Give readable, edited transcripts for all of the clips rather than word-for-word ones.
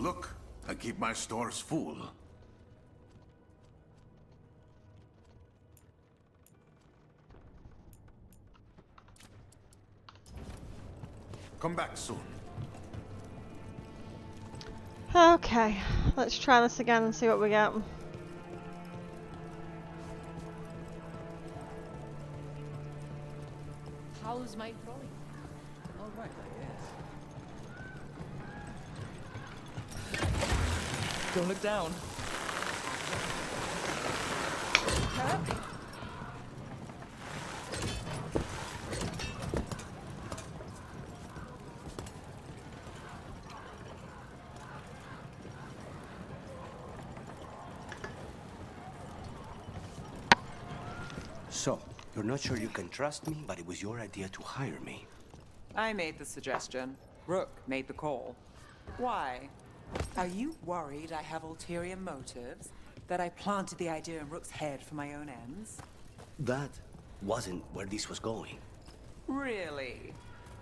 Look, I keep my stores full. Come back soon. Okay, let's try this again and see what we get. How's my throwing? All right, I guess. Don't look down. Huh? So, you're not sure you can trust me, but it was your idea to hire me. I made the suggestion. Rook made the call. Why? Are you worried I have ulterior motives? That I planted the idea in Rook's head for my own ends? That wasn't where this was going. Really?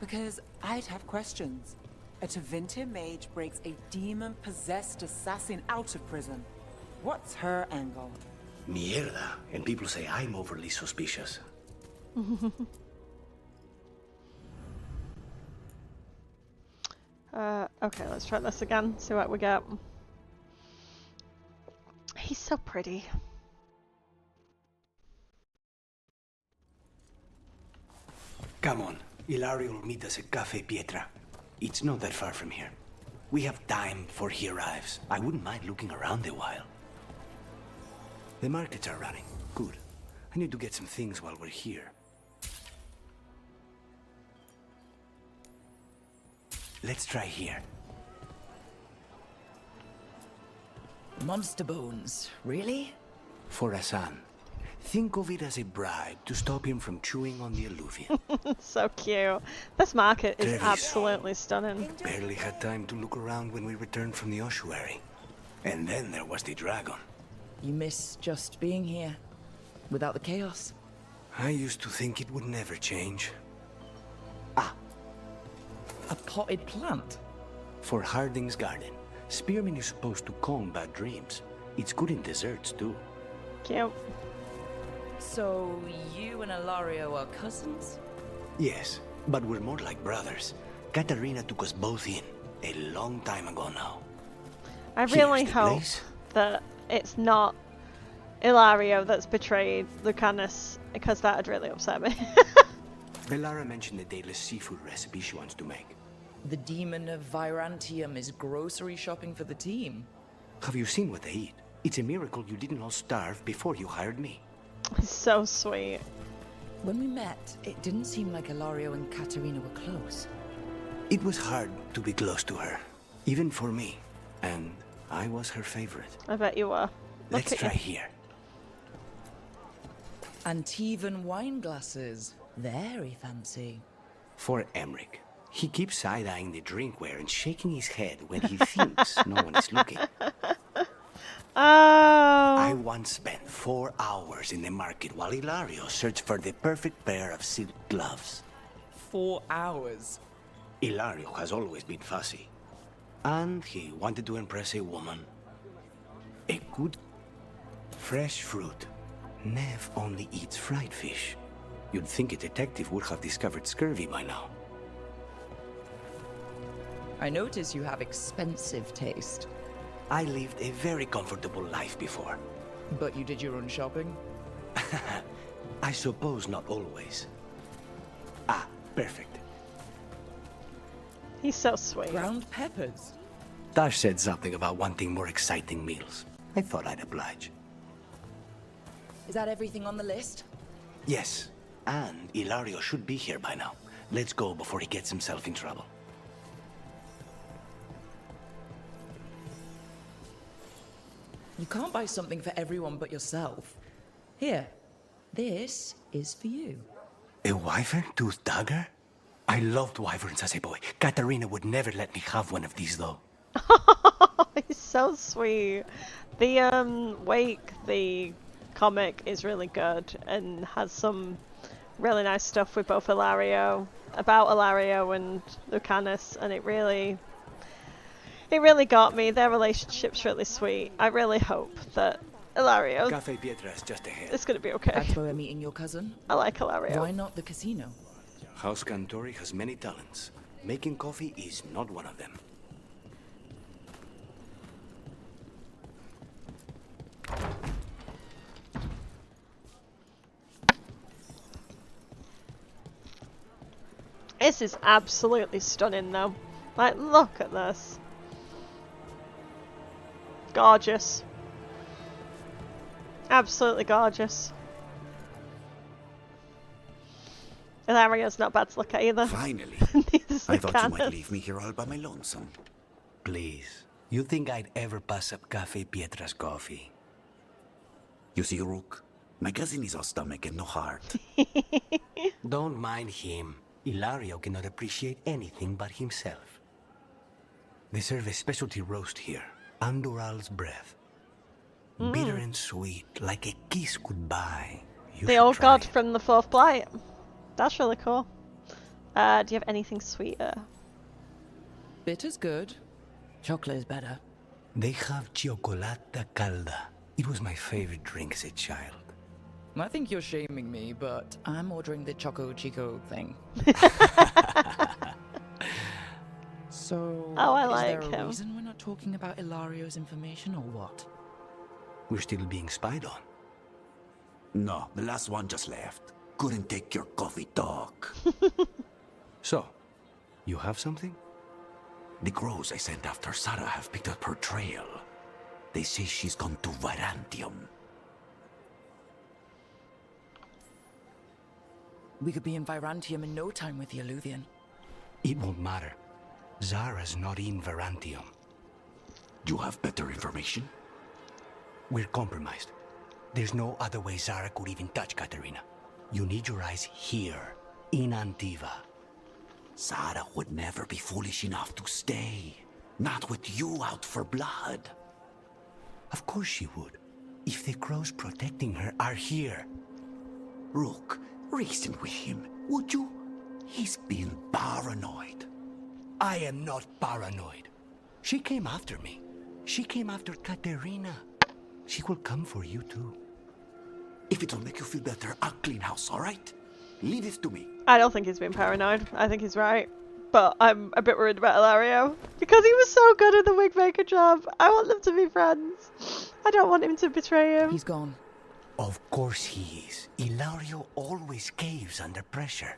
Because I'd have questions. A Tevinter mage breaks a demon-possessed assassin out of prison. What's her angle? Mierda. And people say I'm overly suspicious. Okay, let's try this again, see what we get. He's so pretty. Come on. Ilario will meet us at Cafe Pietra. It's not that far from here. We have time before he arrives. I wouldn't mind looking around a while. The markets are running. Good. I need to get some things while we're here. Let's try here. Monster bones, really? For Hassan. Think of it as a bribe to stop him from chewing on the alluvian. So cute. This market is Trevis. absolutely stunning. Barely had time to look around when we returned from the ossuary. And then there was the dragon. You miss just being here, without the chaos. I used to think it would never change. A potted plant? For Harding's garden, spearmint is supposed to calm bad dreams. It's good in desserts, too. Cute. So, you and Ilario are cousins? Yes, but we're more like brothers. Katarina took us both in, a long time ago now. I really Here's the hope place. that it's not Ilario that's betrayed Lucanis, because that would really upset me. Belara mentioned the dayless seafood recipe she wants to make. The demon of Virantium is grocery shopping for the team. Have you seen what they eat? It's a miracle you didn't all starve before you hired me. So sweet. When we met, it didn't seem like Ilario and Katerina were close. It was hard to be close to her, even for me. And I was her favorite. I bet you were. Look Let's at try you. here. Antivan wine glasses. Very fancy. For Emmerich. He keeps side-eyeing the drinkware and shaking his head when he thinks no one is looking. Oh. I once spent 4 hours in the market while Ilario searched for the perfect pair of silk gloves. 4 hours. Ilario has always been fussy. And he wanted to impress a woman. A good, fresh fruit. Nev only eats fried fish. You'd think a detective would have discovered scurvy by now. I notice you have expensive taste. I lived a very comfortable life before. But you did your own shopping? I suppose not always. Ah, perfect. He's so sweet. Ground peppers. Tash said something about wanting more exciting meals. I thought I'd oblige. Is that everything on the list? Yes, and Ilario should be here by now. Let's go before he gets himself in trouble. You can't buy something for everyone but yourself. Here, this is for you. A wyvern-toothed dagger? I loved wyverns as a boy. Katarina would never let me have one of these, though. He's so sweet. The Wake, the comic, is really good and has some really nice stuff with both about Ilario and Lucanis, and it It really got me. Their relationship's really sweet. I really hope that Ilario Cafe Pietra is just ahead. is going to be okay. That's where we're meeting your cousin? I like Ilario. Why not the casino? House Cantori has many talents. Making coffee is not one of them. This is absolutely stunning though. Like, look at this. Gorgeous. Absolutely gorgeous. Ilario's not bad to look at either. Finally. Neither's I thought you might Lucanis. leave me here all by my lonesome. Please. You think I'd ever pass up Cafe Pietra's coffee? You see, Rook, my cousin is all stomach and no heart. Don't mind him. Ilario cannot appreciate anything but himself. They serve a specialty roast here. Andoral's breath. Bitter and sweet, like a kiss goodbye. You The should old try god it. from the Fourth Blight. That's really cool. Do you have anything sweeter? Bitter's good. Chocolate is better. They have chocolata calda. It was my favorite drink as a child. I think you're shaming me, but I'm ordering the Choco Chico thing. So, Oh, I is like there a him. reason we're not talking about Ilario's information or what? We're still being spied on. No, the last one just left. Couldn't take your coffee talk. So, you have something? The crows I sent after Sarah have picked up her trail. They say she's gone to Varantium. We could be in Virantium in no time with the Aluthian. It won't matter. Zara's not in Varantium. You have better information? We're compromised. There's no other way Zara could even touch Katerina. You need your eyes here, in Antiva. Sarah would never be foolish enough to stay. Not with you out for blood. Of course she would. If the crows protecting her are here. Rook, reason with him, would you? He's been paranoid. I am not paranoid. She came after me. She came after Katerina. She will come for you too. If it'll make you feel better, I'll clean house, all right? Leave this to me. I don't think he's being paranoid. I think he's right. But I'm a bit worried about Ilario. Because he was so good at the wig maker job. I want them to be friends. I don't want him to betray him. He's gone. Of course he is. Ilario always caves under pressure.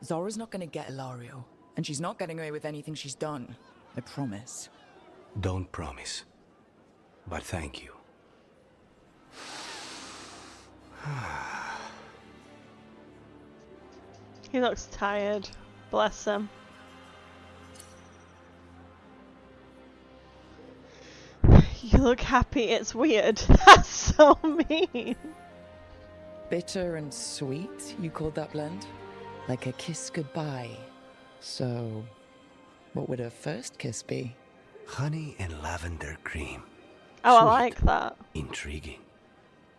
Zora's not gonna get Ilario, and she's not getting away with anything she's done. I promise. Don't promise. But thank you. He looks tired. Bless him. You look happy. It's weird. That's so mean. Bitter and sweet, you called that blend? Like a kiss goodbye. So, what would a first kiss be? Honey and lavender cream. Oh, I Sweet. like that. Intriguing.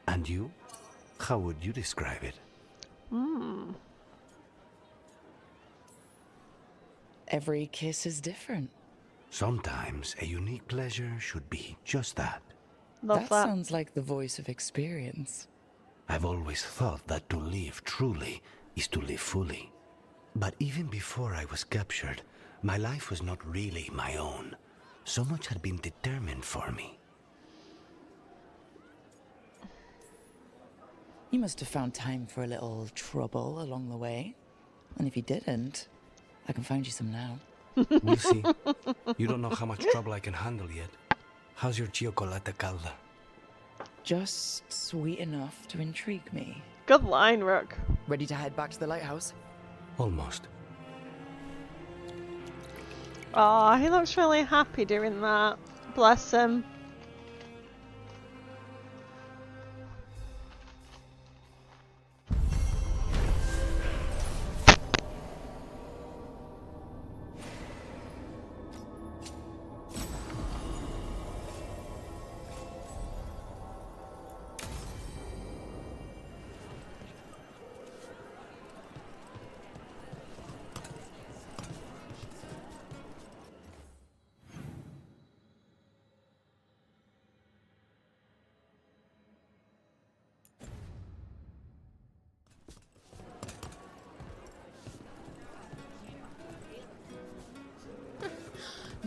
And you? How would you describe it? Every kiss is different. Sometimes a unique pleasure should be just that. Love That that. sounds like the voice of experience. I've always thought that to live truly is to live fully. But even before I was captured, my life was not really my own. So much had been determined for me. You must have found time for a little trouble along the way. And if you didn't, I can find you some now. We'll see. You don't know how much trouble I can handle yet. How's your chocolate calda? Just sweet enough to intrigue me. Good line, Rook. Ready to head back to the lighthouse? Almost. Oh, he looks really happy doing that. Bless him.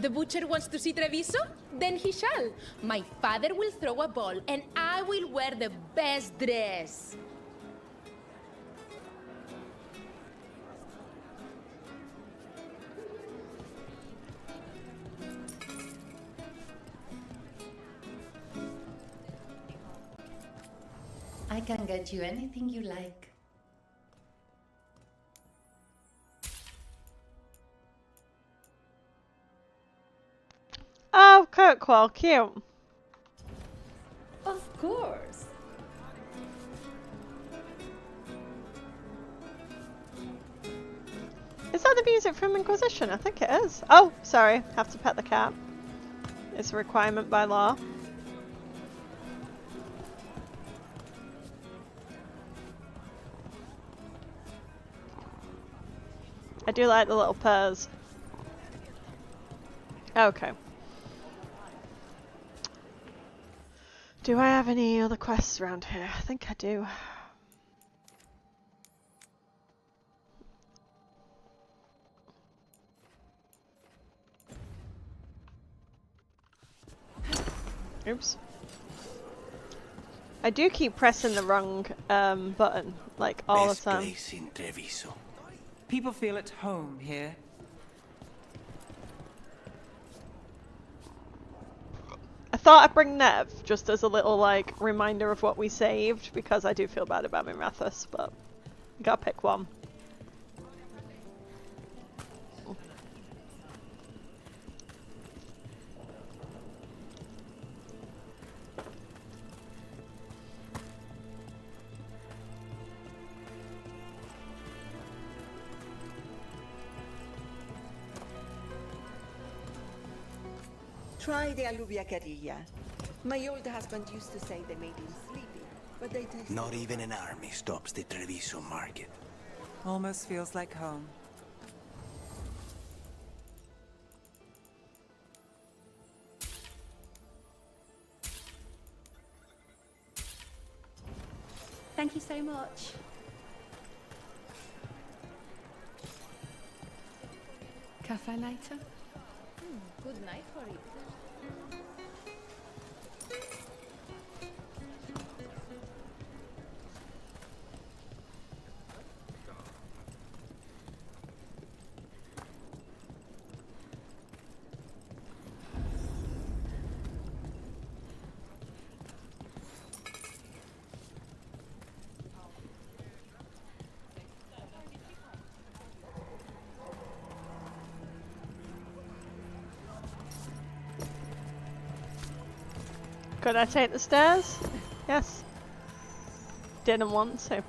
The butcher wants to see Treviso? Then he shall. My father will throw a ball, and I will wear the best dress. I can get you anything you like. Oh, Kirkwall, cute. Of course. Is that the music from Inquisition? I think it is. Oh, sorry. Have to pet the cat. It's a requirement by law. I do like the little purrs. Okay. Do I have any other quests around here? I think I do. Oops. I do keep pressing the wrong button, like all Best the time. place in Treviso. People feel at home here. I thought I'd bring Nev just as a little like reminder of what we saved because I do feel bad about Minrathus, but you gotta pick one. Try the alluvia carilla. My old husband used to say they made him sleepy, but they taste. Not even an army stops the Treviso market. Almost feels like home. Thank you so much. Cafe later? Good night for it. Could I take the stairs? Yes. Didn't want to.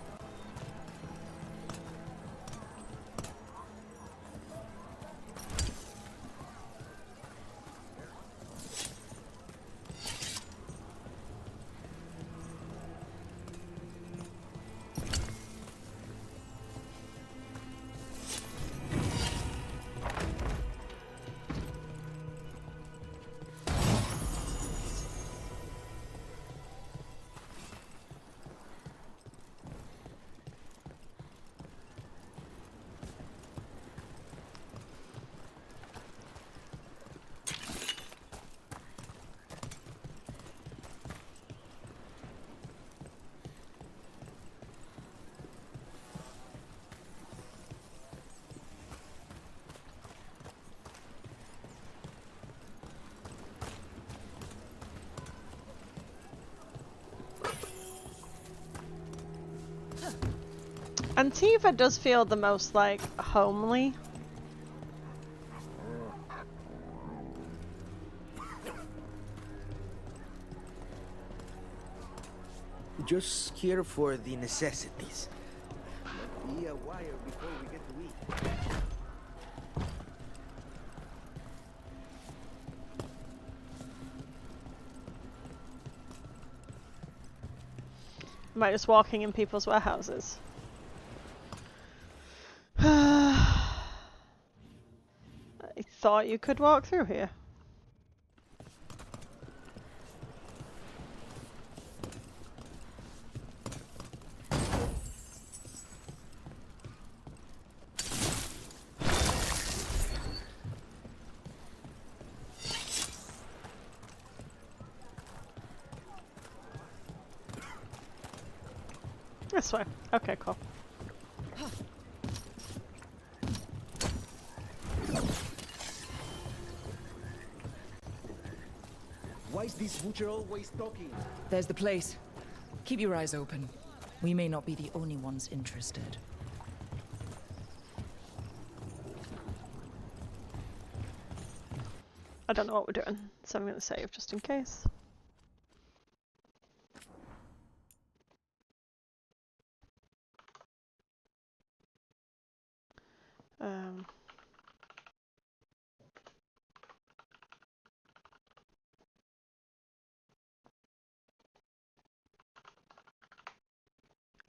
Antiva does feel the most like homely. Just here for the necessities. Be a wire before we get to eat. Am I just walking in people's warehouses? I thought you could walk through here. This way. Okay, cool. Why is this butcher always talking? There's the place. Keep your eyes open. We may not be the only ones interested. I don't know what we're doing, so I'm going to save just in case.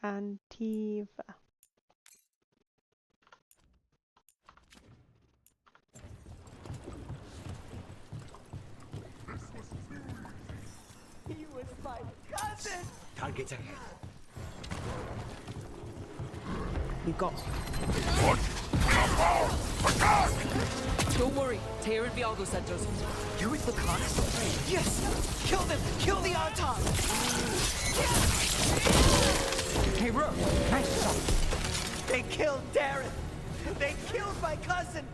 Antiva. He was my cousin! Targets ahead. We've got... Don't worry, Tear and Viago sent us. You're with Lucanis? Yes! Kill them! Kill the antivan! Hey, Rook, nice shot. They killed Dareth! They killed my cousin!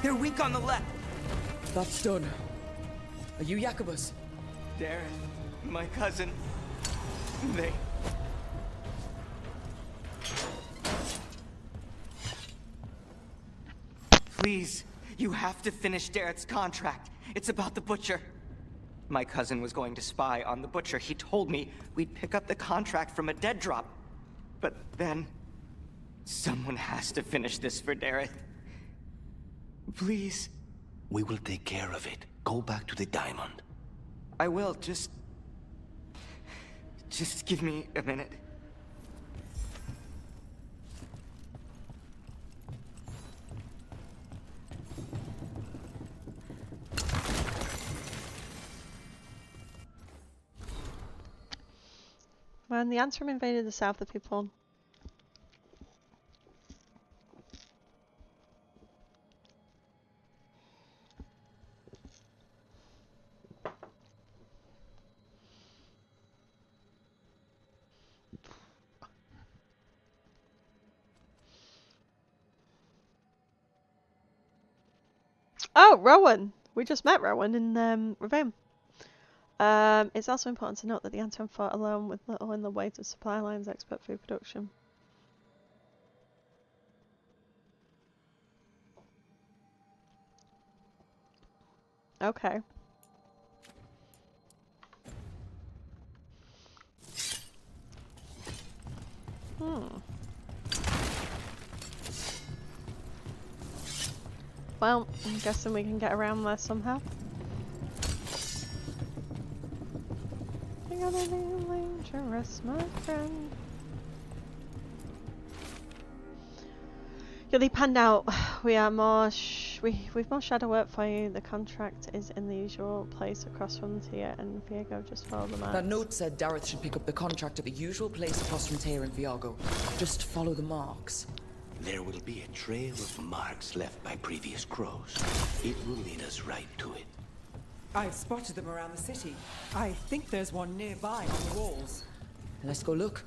They're weak on the left. That's done. Are you Jacobus? Dareth, my cousin. They... Please, you have to finish Dareth's contract. It's about the butcher. My cousin was going to spy on the butcher. He told me we'd pick up the contract from a dead drop. But then... someone has to finish this for Dareth. Please. We will take care of it. Go back to the diamond. I will, just give me a minute. When the Antivan invaded the south, the people... Oh, Rowan! We just met Rowan in Ravine. It's also important to note that the Antivan fought alone with little in the way of supply lines, expert food production. Okay. Well, I'm guessing we can get around there somehow. You're gonna be dangerous, my friend. You'll be panned out. We are more we've more shadow work for you. The contract is in the usual place across from Tyr and Viago. Just follow the marks. That note said Dareth should pick up the contract at the usual place across from Tyr and Viago. Just follow the marks. There will be a trail of marks left by previous crows. It will lead us right to it. I've spotted them around the city. I think there's one nearby on the walls. Let's go look.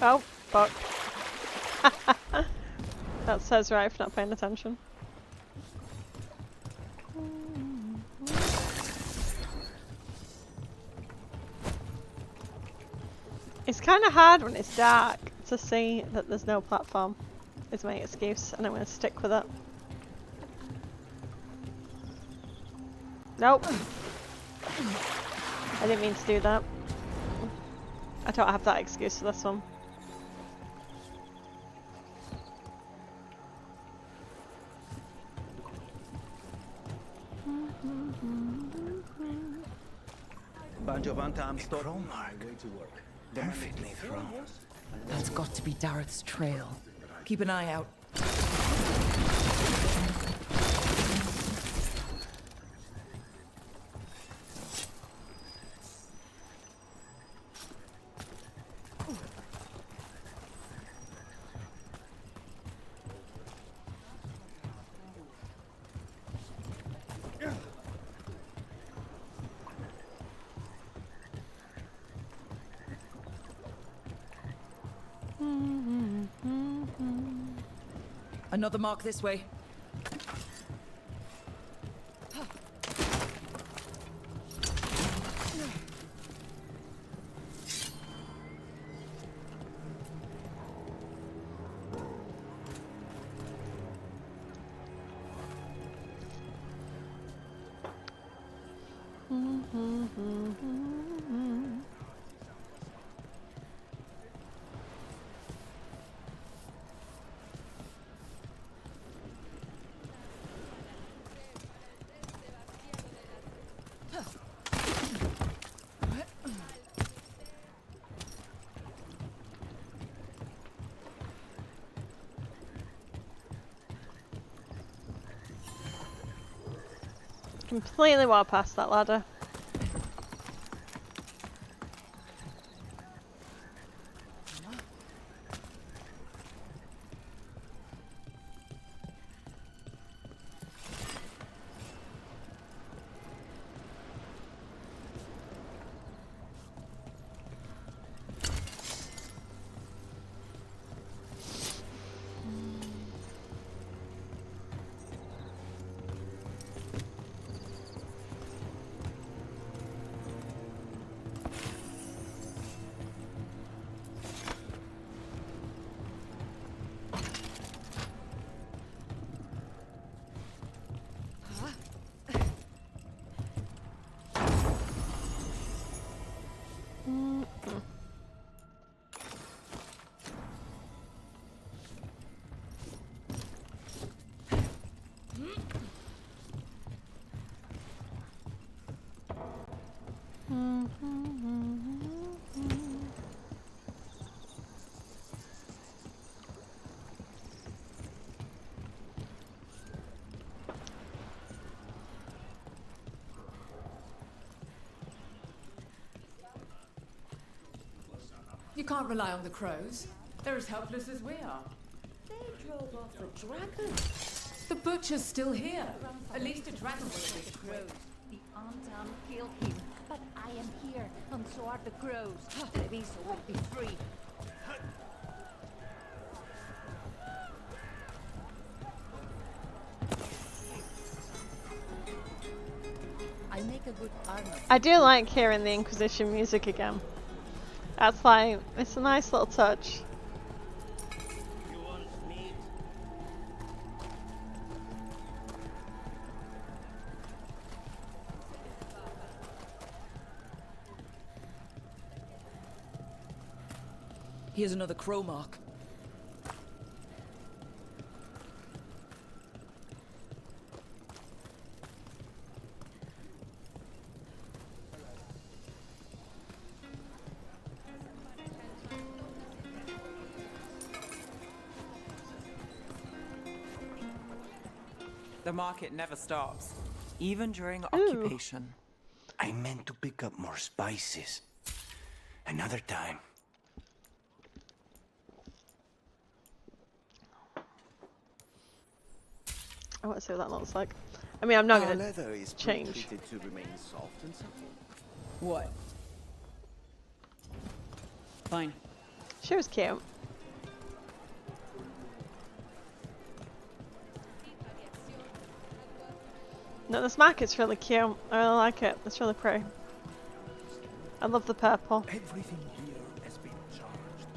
Oh, fuck. That says right if not paying attention. It's kind of hard when it's dark to see that there's no platform, is my excuse, and I'm going to stick with it. Nope. I didn't mean to do that. I don't have that excuse for this one. Bunch of anti-am stuff. Crow mark. Way to work. Perfectly thrown. That's got to be Dareth's trail. Keep an eye out. Another mark this way. Completely walked past that ladder. You can't rely on the crows. They're as helpless as we are. They drove off a dragon. The butcher's still here. At least a dragon will be the crows. The antivan killed him, but I am here, and so are the crows. Treviso will be free. I make a good armor. I do like hearing the Inquisition music again. That's like, it's a nice little touch. Here's another crow mark. The market never stops, even during occupation. I meant to pick up more spices. Another time. I want to see what that looks like. I mean, I'm not going leather to is change. treated to remain soft and supple. What? Fine. She was cute. No, this market's really cute. I really like it. It's really pretty. I love the purple. Everything here has been charged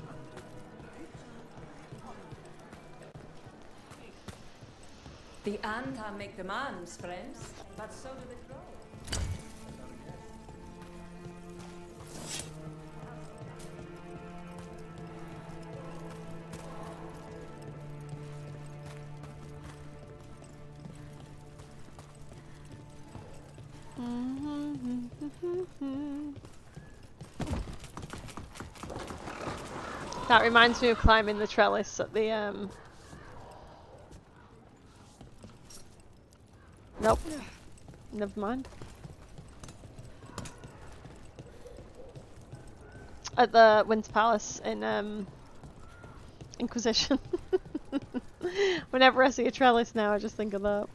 The Anta make demands, friends, but so do the crows. That reminds me of climbing the trellis at the Nope. Never mind. At the Winter Palace in Inquisition. Whenever I see a trellis now, I just think of that.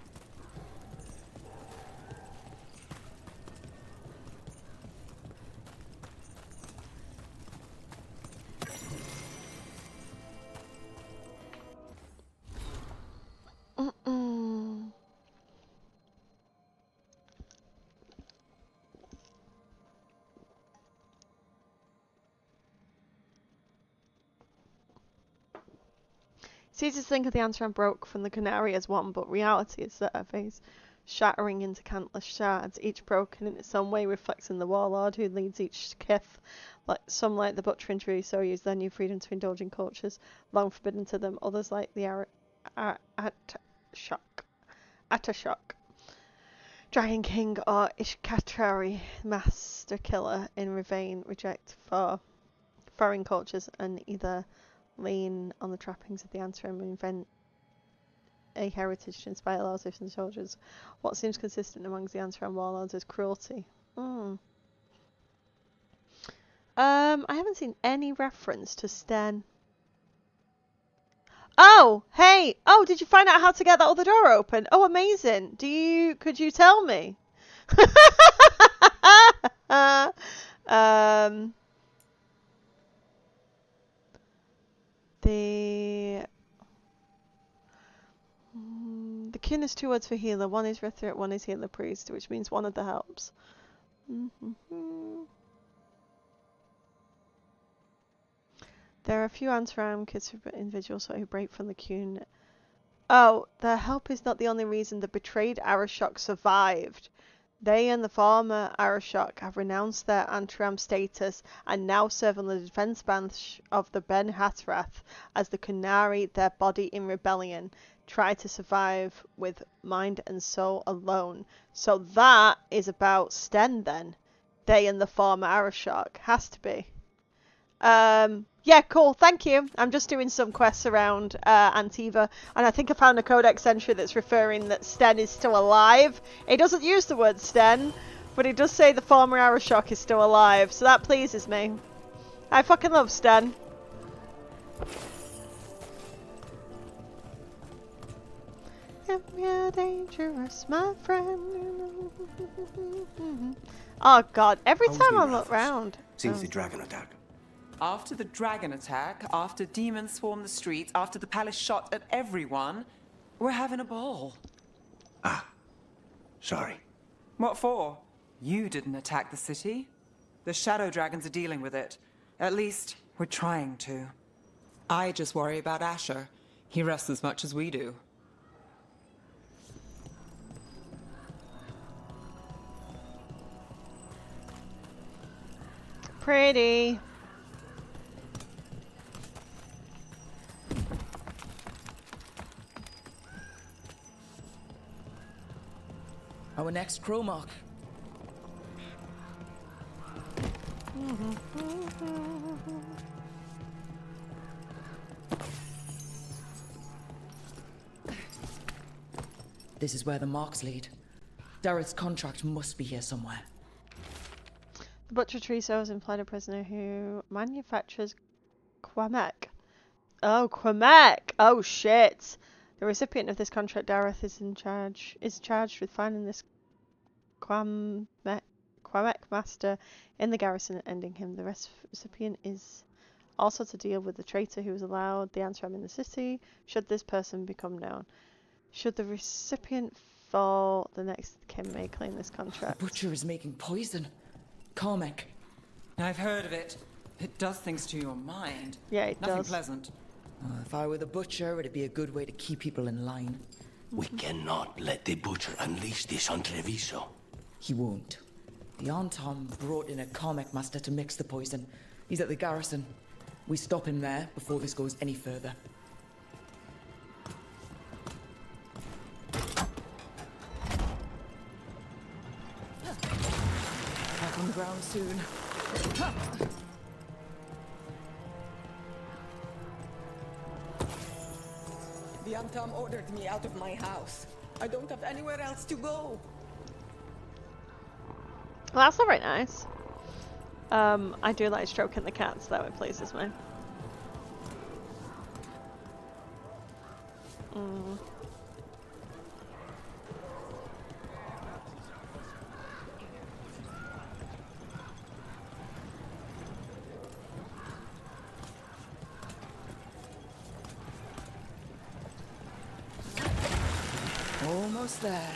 It's easy to think of the antivan broke from the canary as one, but reality is that of these shattering into countless shards, each broken in its own way, reflecting the warlord who leads each kith. Like some, like the butcher in Treviso, use their new freedom to indulge in cultures long forbidden to them. Others, like the Atashok, Dragon King, or Ishkatrari, Master Killer in Ravane, reject for foreign cultures and either lean on the trappings of the Antarim and invent a heritage to inspire lawsuits and soldiers. What seems consistent amongst the Antarim warlords is cruelty. I haven't seen any reference to Sten. Oh, hey! Oh, did you find out how to get that other door open? Oh, amazing! Could you tell me? The kin is 2 words for healer. One is Rethric, one is healer priest, which means one of the helps. There are a few Antaram kids individuals who break from the Kun. Oh, their help is not the only reason the betrayed Arashok survived. They and the former Arashok have renounced their Antaram status and now serve on the defense branch of the Ben Hatrath as the Kunari, their body in rebellion, try to survive with mind and soul alone. So that is about Sten then. They and the former Arashok. Has to be. Yeah, cool, thank you. I'm just doing some quests around Antiva, and I think I found a codex entry that's referring that Sten is still alive. It doesn't use the word Sten, but it does say the former Arashok is still alive, so that pleases me. I fucking love Sten. You're dangerous, my friend. Oh god, every time I look round. Since the dragon attack. After the dragon attack, after demons swarmed the streets, after the palace shot at everyone, we're having a ball. Ah, sorry. What for? You didn't attack the city. The shadow dragons are dealing with it. At least, we're trying to. I just worry about Asher. He rests as much as we do. Pretty. Our next Chromark. This is where the marks lead. Dareth's contract must be here somewhere. The butcher Treviso has implied a prisoner who manufactures Quamek. Oh, Quamek! Oh shit! The recipient of this contract, Dareth, is charged with finding this Quamek master in the garrison and ending him. The recipient is also to deal with the traitor who was allowed the Antaram in the city, should this person become known. Should the recipient fall, the next kin may claim this contract. The butcher is making poison. Cormac. I've heard of it. It does things to your mind. Yeah, it Nothing does. pleasant. If I were the butcher, it'd be a good way to keep people in line. We cannot let the butcher unleash this on Treviso. He won't. The Antom brought in a Cormac master to mix the poison. He's at the garrison. We stop him there before this goes any further. Back on the ground soon. The Antom ordered me out of my house. I don't have anywhere else to go. Well, that's not very nice. I do like stroking the cats, though, it pleases me. Almost there.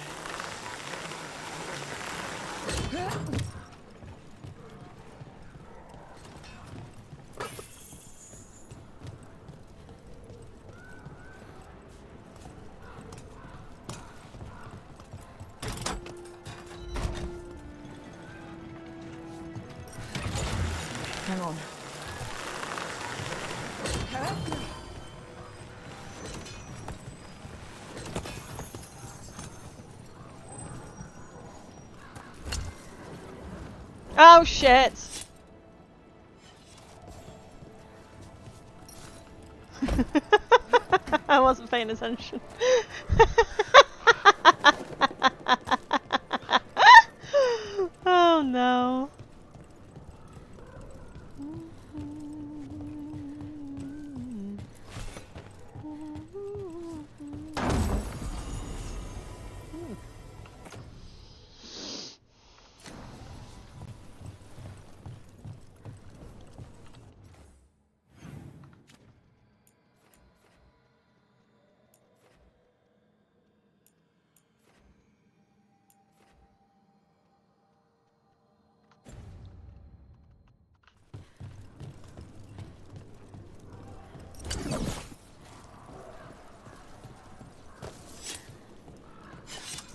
Hang on. Oh shit! I wasn't paying attention. Oh no.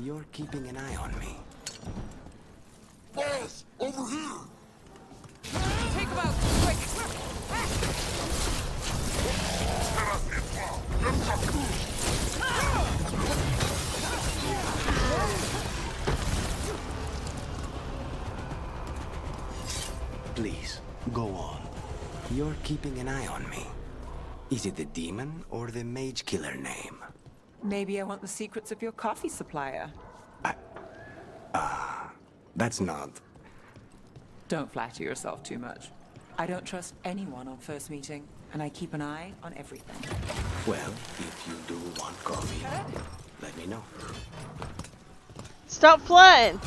You're keeping an eye on me. Boss, over here! Take him out, quick! Please, go on. You're keeping an eye on me. Is it the demon or the mage killer name? Maybe I want the secrets of your coffee supplier. That's not... Don't flatter yourself too much. I don't trust anyone on first meeting, and I keep an eye on everything. Well, if you do want coffee, let me know. Stop flirting!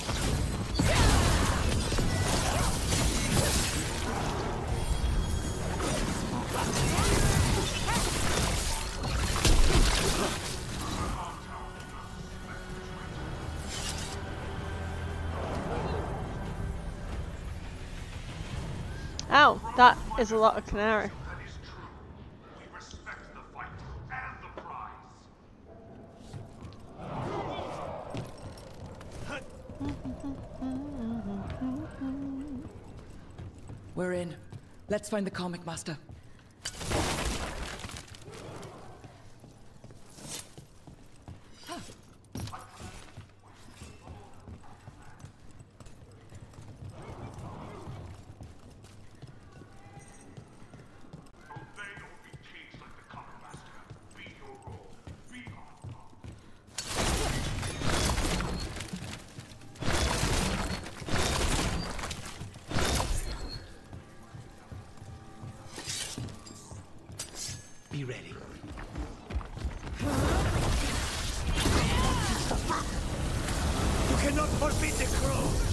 Ow, that is a lot of canary. We're in. Let's find the comic master. Be ready. You cannot forbid the crows!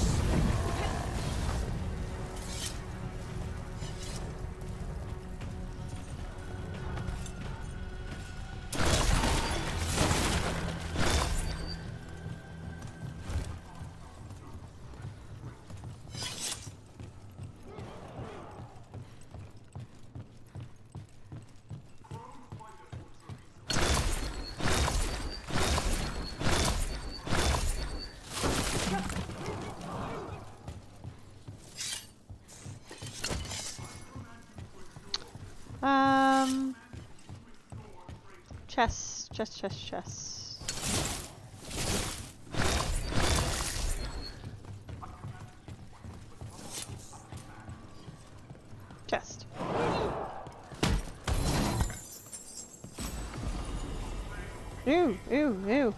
Chest. Chest. Ew.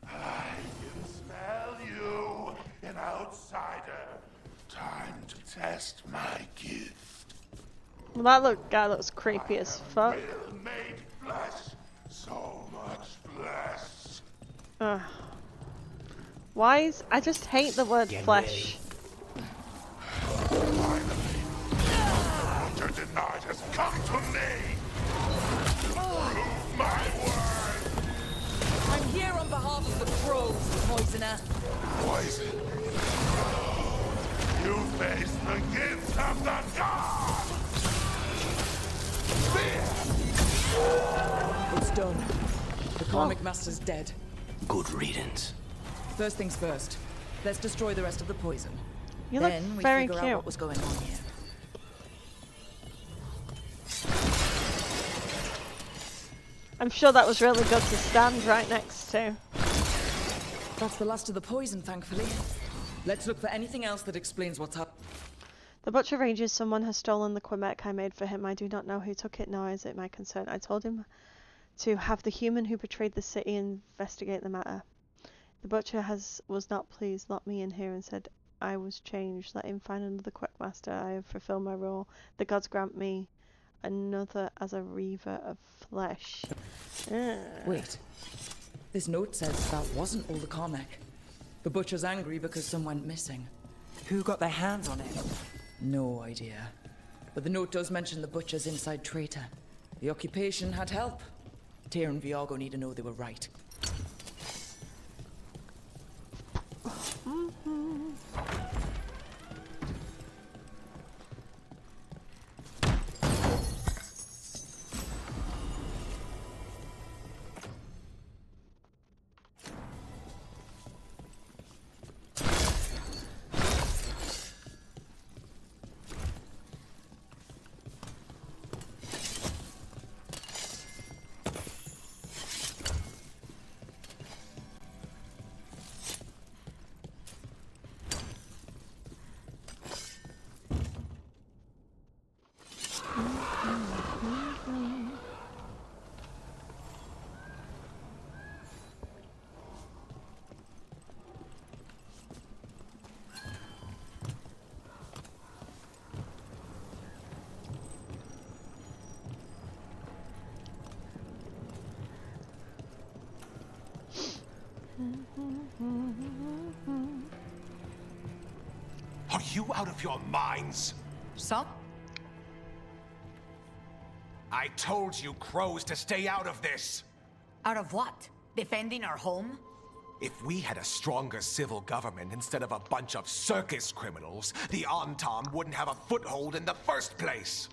I can smell you, an outsider. Time to Test my gift. Well, that guy looks creepy as fuck. Will made flesh. So much flesh. Ugh. Why is... I just hate the word flesh. Your denied has come to me. Prove my word. I'm here on behalf of the crows, poisoner. Poison. You face the gift of the gods. It's done. The Karmic Master's dead. Good riddance. First things first. Let's destroy the rest of the poison. You look then we very figure cute. out what was going on here. I'm sure that was really good to stand right next to. That's the last of the poison, thankfully. Let's look for anything else that explains what's happened. The butcher rages. Someone has stolen the quimek I made for him. I do not know who took it, nor is it my concern. I told him to have the human who betrayed the city investigate the matter. The butcher was not pleased, locked me in here and said I was changed. Let him find another Quackmaster. I have fulfilled my role. The gods grant me another as a reaver of flesh. Wait. This note says that wasn't all the Karmek. The butcher's angry because some went missing. Who got their hands on it? No idea. But the note does mention the butcher's inside traitor. The occupation had help. Tyr and Viago need to know they were right. Are you out of your minds? So? I told you crows to stay out of this. Out of what? Defending our home? If we had a stronger civil government instead of a bunch of circus criminals, the Antam wouldn't have a foothold in the first place.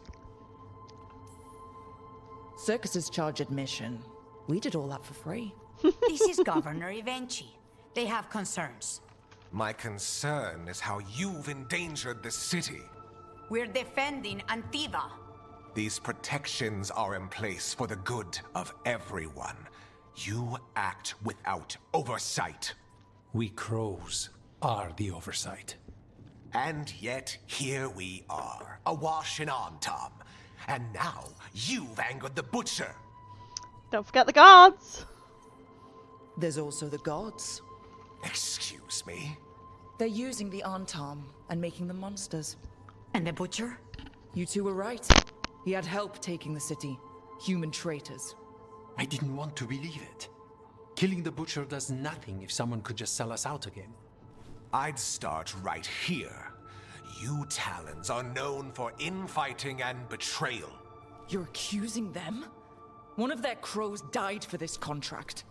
Circuses charge admission. We did all that for free. This is Governor Evenchi. They have concerns. My concern is how you've endangered the city. We're defending Antiva. These protections are in place for the good of everyone. You act without oversight. We crows are the oversight. And yet, here we are, awash in Antam. And now, you've angered the butcher. Don't forget the gods! There's also the gods. Excuse me? They're using the Antam and making them monsters. And the butcher? You two were right. He had help taking the city. Human traitors. I didn't want to believe it. Killing the butcher does nothing if someone could just sell us out again. I'd start right here. You Talons are known for infighting and betrayal. You're accusing them? One of their crows died for this contract.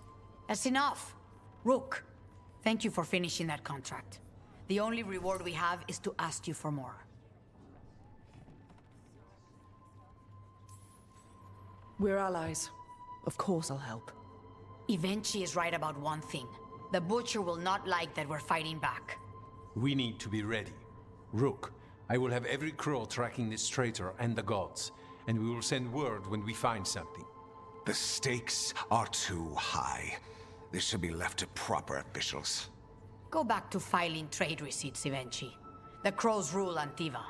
That's enough. Rook, thank you for finishing that contract. The only reward we have is to ask you for more. We're allies. Of course I'll help. Evenchi is right about one thing. The butcher will not like that we're fighting back. We need to be ready. Rook, I will have every crow tracking this traitor and the gods, and we will send word when we find something. The stakes are too high. This should be left to proper officials. Go back to filing trade receipts, Evenchi. The crows rule Antiva.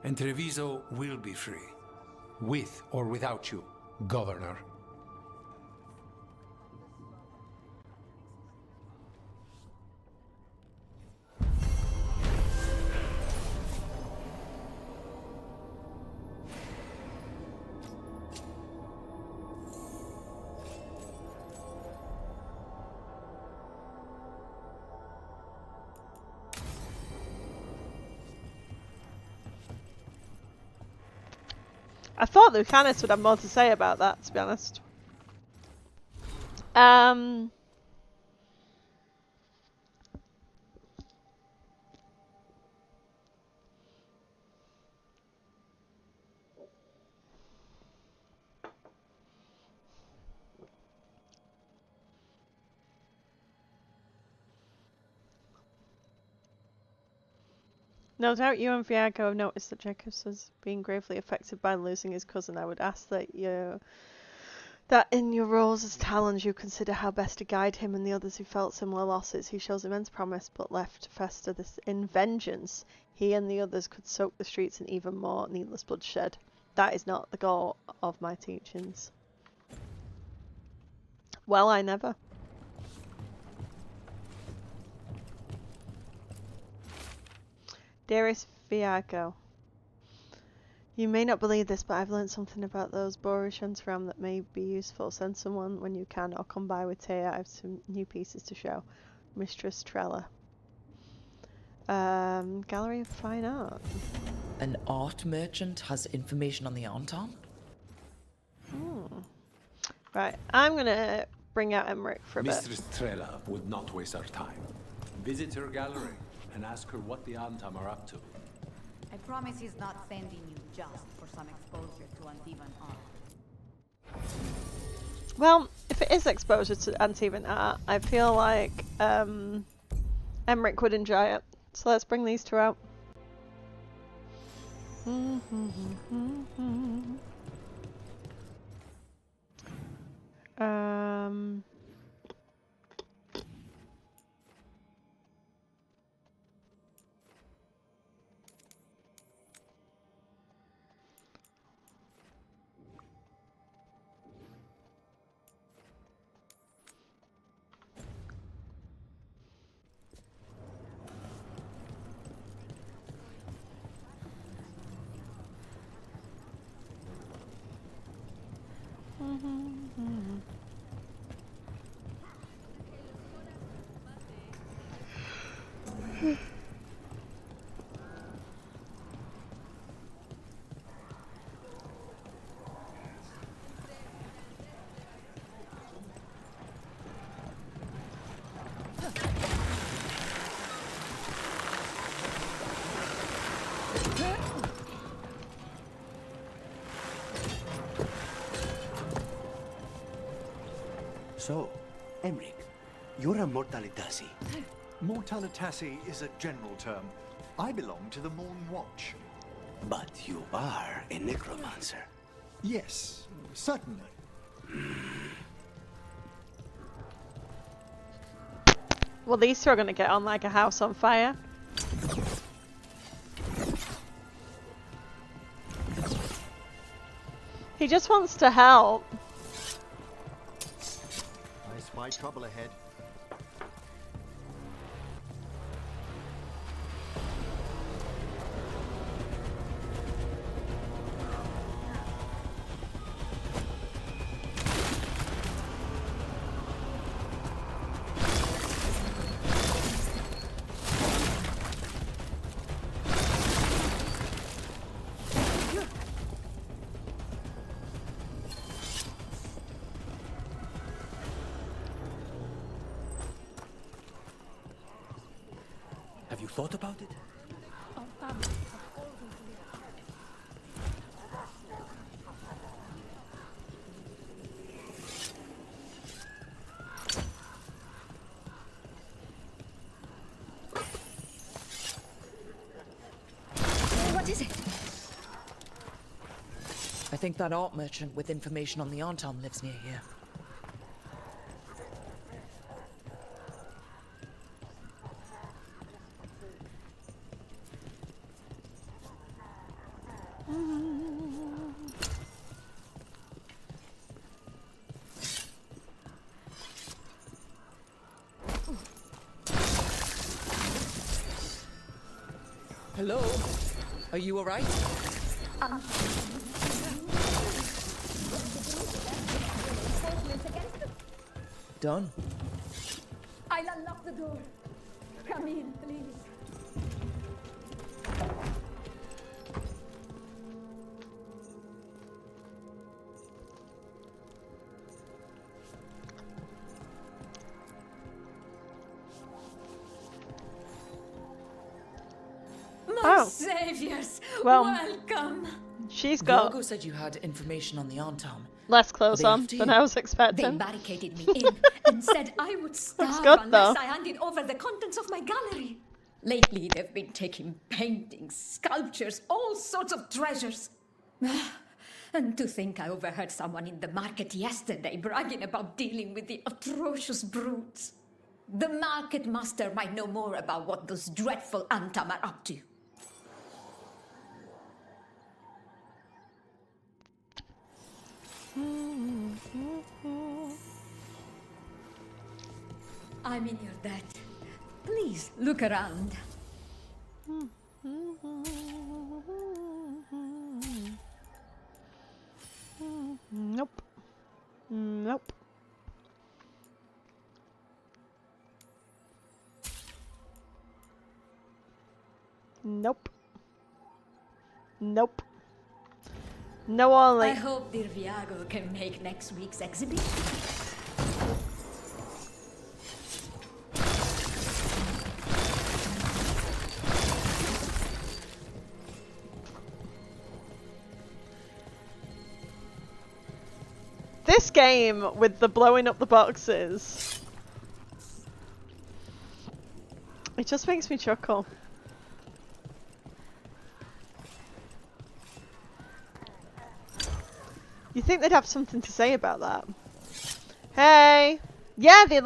And Treviso will be free. With or without you, Governor. I thought Lucanis would have more to say about that, to be honest. No doubt you and Viago have noticed that Jacobs has been gravely affected by losing his cousin. I would ask that in your roles as Talons you consider how best to guide him and the others who felt similar losses. He shows immense promise, but left to fester this in vengeance, he and the others could soak the streets in even more needless bloodshed. That is not the goal of my teachings. Well, I never. Dearest Viago, you may not believe this, but I've learned something about those boorish Antavam that may be useful. Send someone when you can, or come by with Taya. I have some new pieces to show. Mistress Trella. Gallery of Fine Art. An art merchant has information on the Antam? Right, I'm gonna bring out Emmerich for a bit. Mistress Trella would not waste our time. Visit her gallery and ask her what the Antam are up to. I promise he's not sending you just for some exposure to antivan art. Well, if it is exposure to antivan art, I feel like Emmerich would enjoy it. So let's bring these two out. So, Emmerich, you're a Mortalitasi. Mortalitasi is a general term. I belong to the Morn Watch. But you are a necromancer. Yes, certainly. Well, these two are going to get on like a house on fire. He just wants to help. I spy trouble ahead. Have you thought about it? What is it? I think that art merchant with information on the Antam lives near here. Hello? Are you alright? Done. I'll unlock the door. Come in, please. My saviors, well, welcome. She's got Viago said you had information on the Antam. less clothes They on left than you. I was They expecting. barricaded me in and said I would starve good, unless though. I handed over the contents of my gallery. Lately, they've been taking paintings, sculptures, all sorts of treasures. And to think I overheard someone in the market yesterday bragging about dealing with the atrocious brutes. The market master might know more about what those dreadful Antam are up to. I'm in your debt. Please look around. Nope. Nope. Nope. Nope. No only. I hope dear Viago can make next week's exhibition. This game with the blowing up the boxes, it just makes me chuckle. You think they'd have something to say about that? Hey! Yeah, the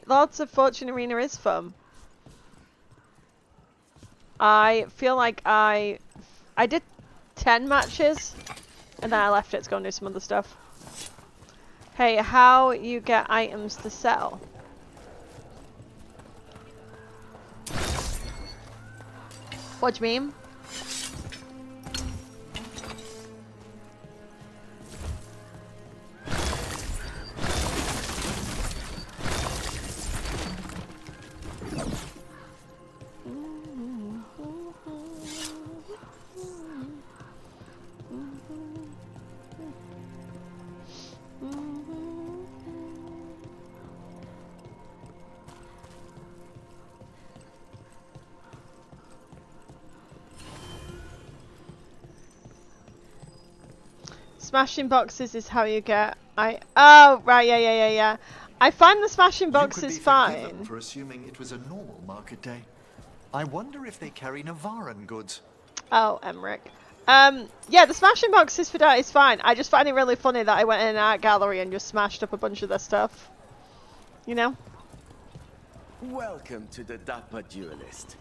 Lords of Fortune Arena is fun. I feel like I did 10 matches, and then I left it to go and do some other stuff. Hey, how you get items to sell? What do you mean? Smashing boxes is how you get. Oh right, yeah. I find the smashing boxes fine. For assuming it was a normal market day. I wonder if they carry Navaran goods. Oh, Emmerich. Yeah, the smashing boxes for that is fine. I just find it really funny that I went in an art gallery and just smashed up a bunch of their stuff. You know? Welcome to the Dapper Duelist.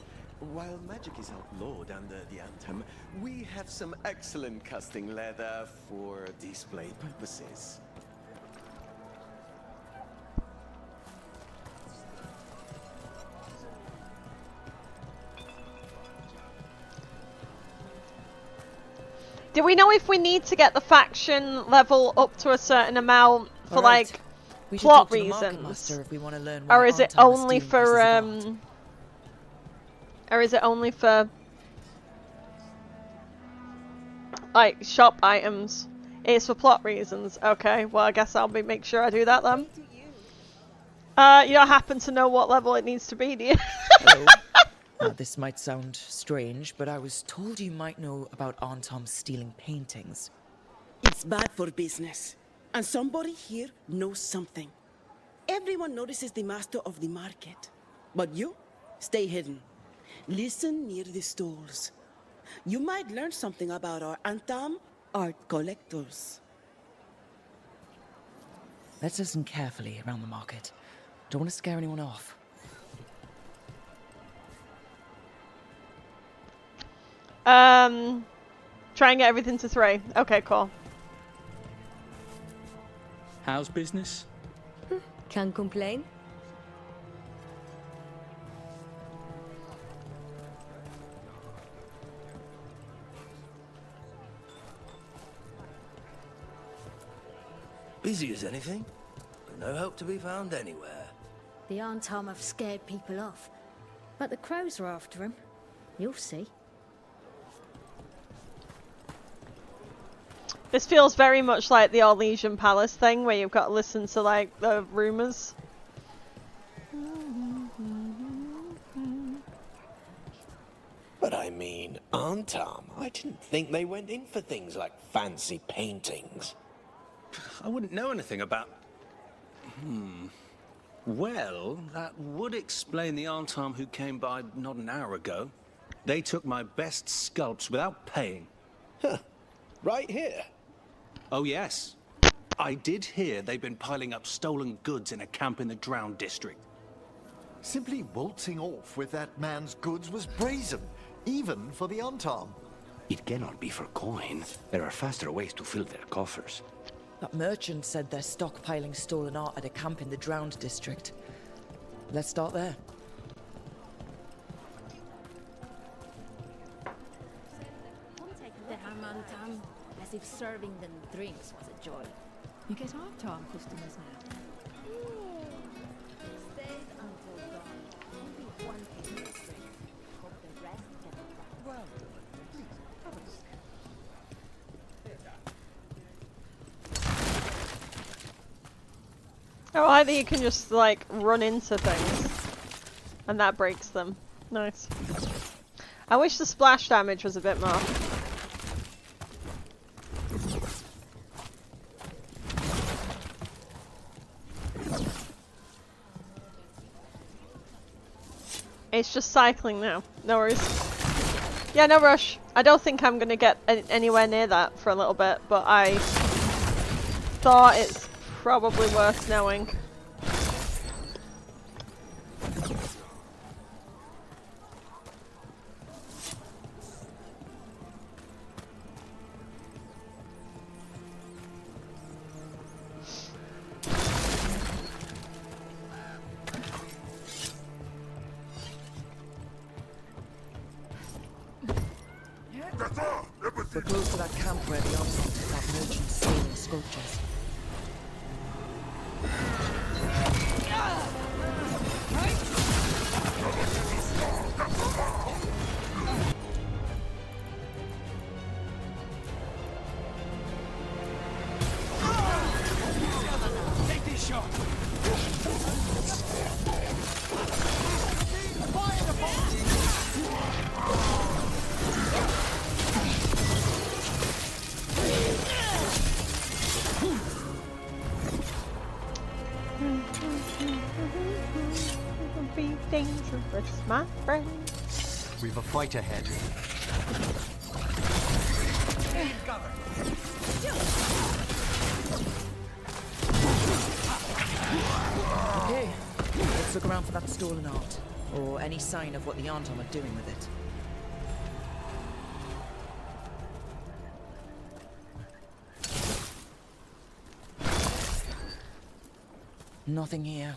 While magic is outlawed under the Antam, we have some excellent casting leather for display purposes. Do we know if we need to get the faction level up to a certain amount for like plot reasons, if we want to learn or is it only for or is it only for like shop items? It's for plot reasons. Okay, well I guess I'll make sure I do that then. You don't happen to know what level it needs to be, do you? Hello. Now, this might sound strange, but I was told you might know about Antam stealing paintings. It's bad for business. And somebody here knows something. Everyone notices the master of the market. But you, stay hidden. Listen near the stalls. You might learn something about our Antam art collectors. Let's listen carefully around the market. Don't want to scare anyone off. Try and get everything to 3. Okay, cool. How's business? Can't complain. Busy as anything, but no help to be found anywhere. The Antam have scared people off, but the crows are after him. You'll see. This feels very much like the Orlesian Palace thing, where you've got to listen to like the rumours. But I'm mean, Antam? I didn't think they went in for things like fancy paintings. I wouldn't know anything about... Well, that would explain the Antam who came by not an hour ago. They took my best sculpts without paying. Huh. Right here? Oh, yes. I did hear they've been piling up stolen goods in a camp in the Drowned district. Simply waltzing off with that man's goods was brazen, even for the Antam. It cannot be for coin. There are faster ways to fill their coffers. That merchant said they're stockpiling stolen art at a camp in the Drowned district. Let's start there. The Hamantam, as if serving them drinks was a joy. You get Antam customers now. Stayed until dawn. Only one came to this drink. Hope the rest get it right. Well, please, have a seat. Oh, I think you can just like run into things, and that breaks them. Nice. I wish the splash damage was a bit more. It's just cycling now. No worries. Yeah, no rush. I don't think I'm gonna get anywhere near that for a little bit, but I thought it's probably worth knowing. We're close to that camp where the Antam took that merchant's stolen sculptures. Take this shot! Be dangerous, my friend. We've a fight ahead. Okay, let's look around for that stolen art, or any sign of what the Antam are doing with it. Nothing here.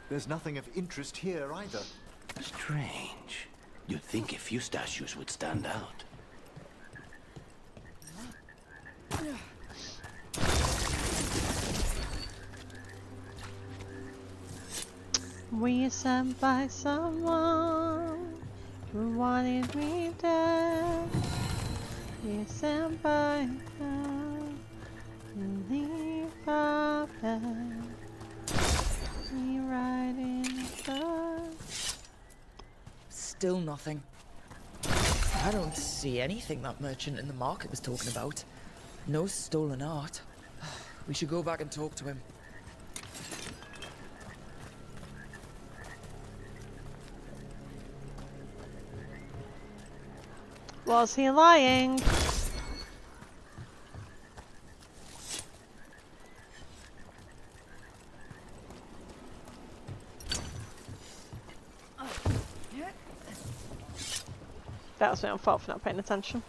There's nothing of interest here either. Strange. You'd think a few statues would stand out. We are sent by someone who wanted me dead. We are sent by someone who leave our bed. We ride in the Still nothing. I don't see anything that merchant in the market was talking about. No stolen art. We should go back and talk to him. Was he lying? That was my own fault for not paying attention.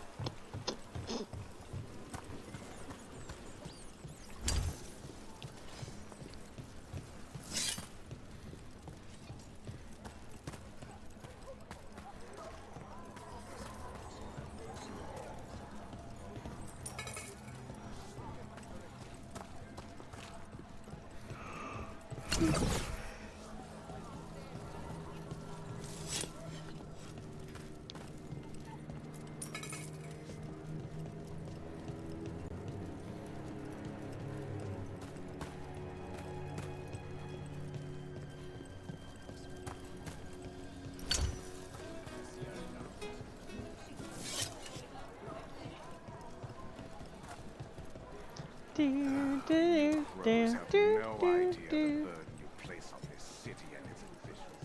Do, do, Crows do, have do, no do, idea the do. burden you place on this city and its officials.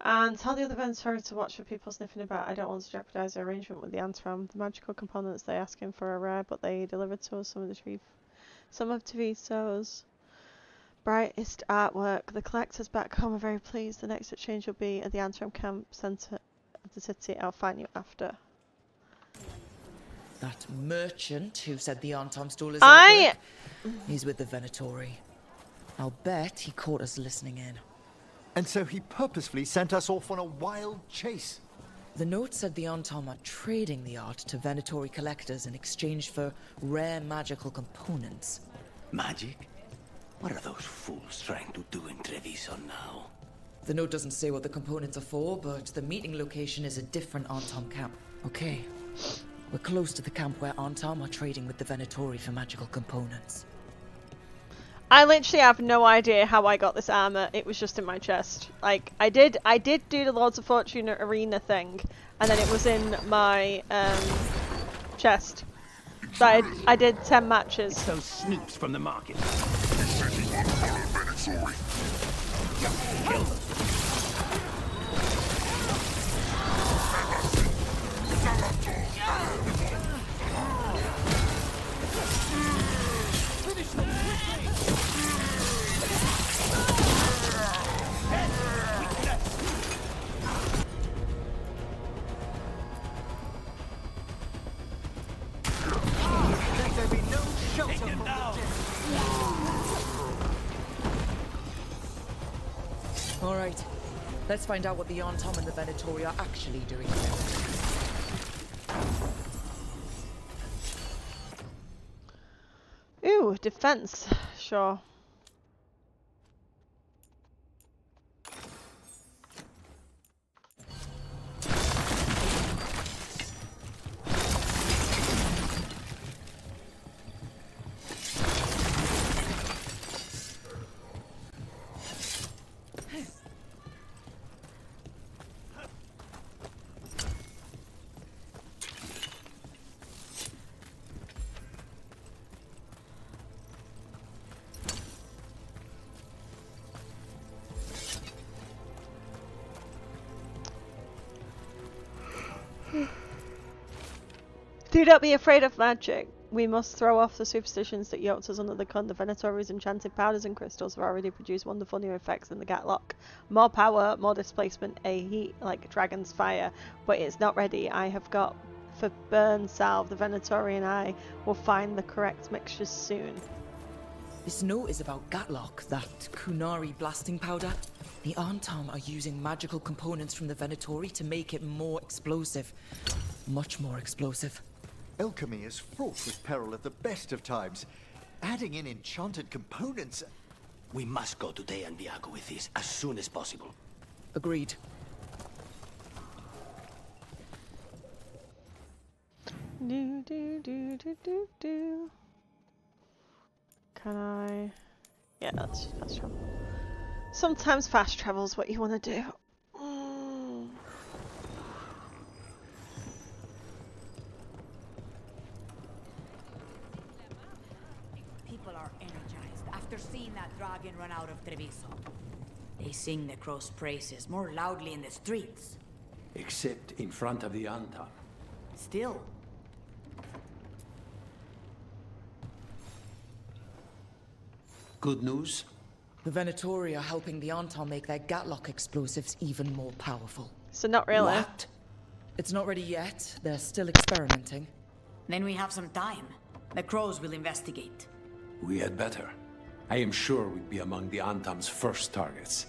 And tell the other Venatori to watch for people sniffing about. I don't want to jeopardize their arrangement with the Antaram. The magical components they ask him for are rare, but they delivered to us some of Treviso's brightest artwork. The collectors back home are very pleased. The next exchange will be at the Antaram camp center of the city. I'll find you after. That merchant who said the Antam stole his I- artwork, he's with the Venatori. I'll bet he caught us listening in. And so he purposefully sent us off on a wild chase. The note said the Antam are trading the art to Venatori collectors in exchange for rare magical components. Magic? What are those fools trying to do in Treviso now? The note doesn't say what the components are for, but the meeting location is a different Antam camp. Okay, we're close to the camp where Antam are trading with the Venatori for magical components. I literally have no idea how I got this armor. It was just in my chest. Like, I did do the Lords of Fortune arena thing, and then it was in my chest. So I did 10 matches. It's those snoops from the market. Alright, let's find out what the Antam and the Venatori are actually doing here. Ooh, defense. Sure. Do not be afraid of magic. We must throw off the superstitions that yoked us under the gun. The Venatori's enchanted powders and crystals have already produced wonderful new effects in the Gatlock. More power, more displacement, a heat like dragon's fire. But it's not ready. I have got for burn salve. The Venatori and I will find the correct mixtures soon. This note is about Gatlock, that Kunari blasting powder. The Antam are using magical components from the Venatori to make it more explosive. Much more explosive. Alchemy is fraught with peril at the best of times. Adding in enchanted components... We must go to De Andiago with this as soon as possible. Agreed. Do do do do do do. Can I? Yeah, that's fast travel. Sometimes fast travel's what you want to do. People are energized after seeing that dragon run out of Treviso. They sing the crow's praises more loudly in the streets. Except in front of the Antam. Still. Good news? The Venatori are helping the Antam make their Gatlock explosives even more powerful. So not really. What? It's not ready yet. They're still experimenting. Then we have some time. The crows will investigate. We had better. I am sure we'd be among the Antam's first targets.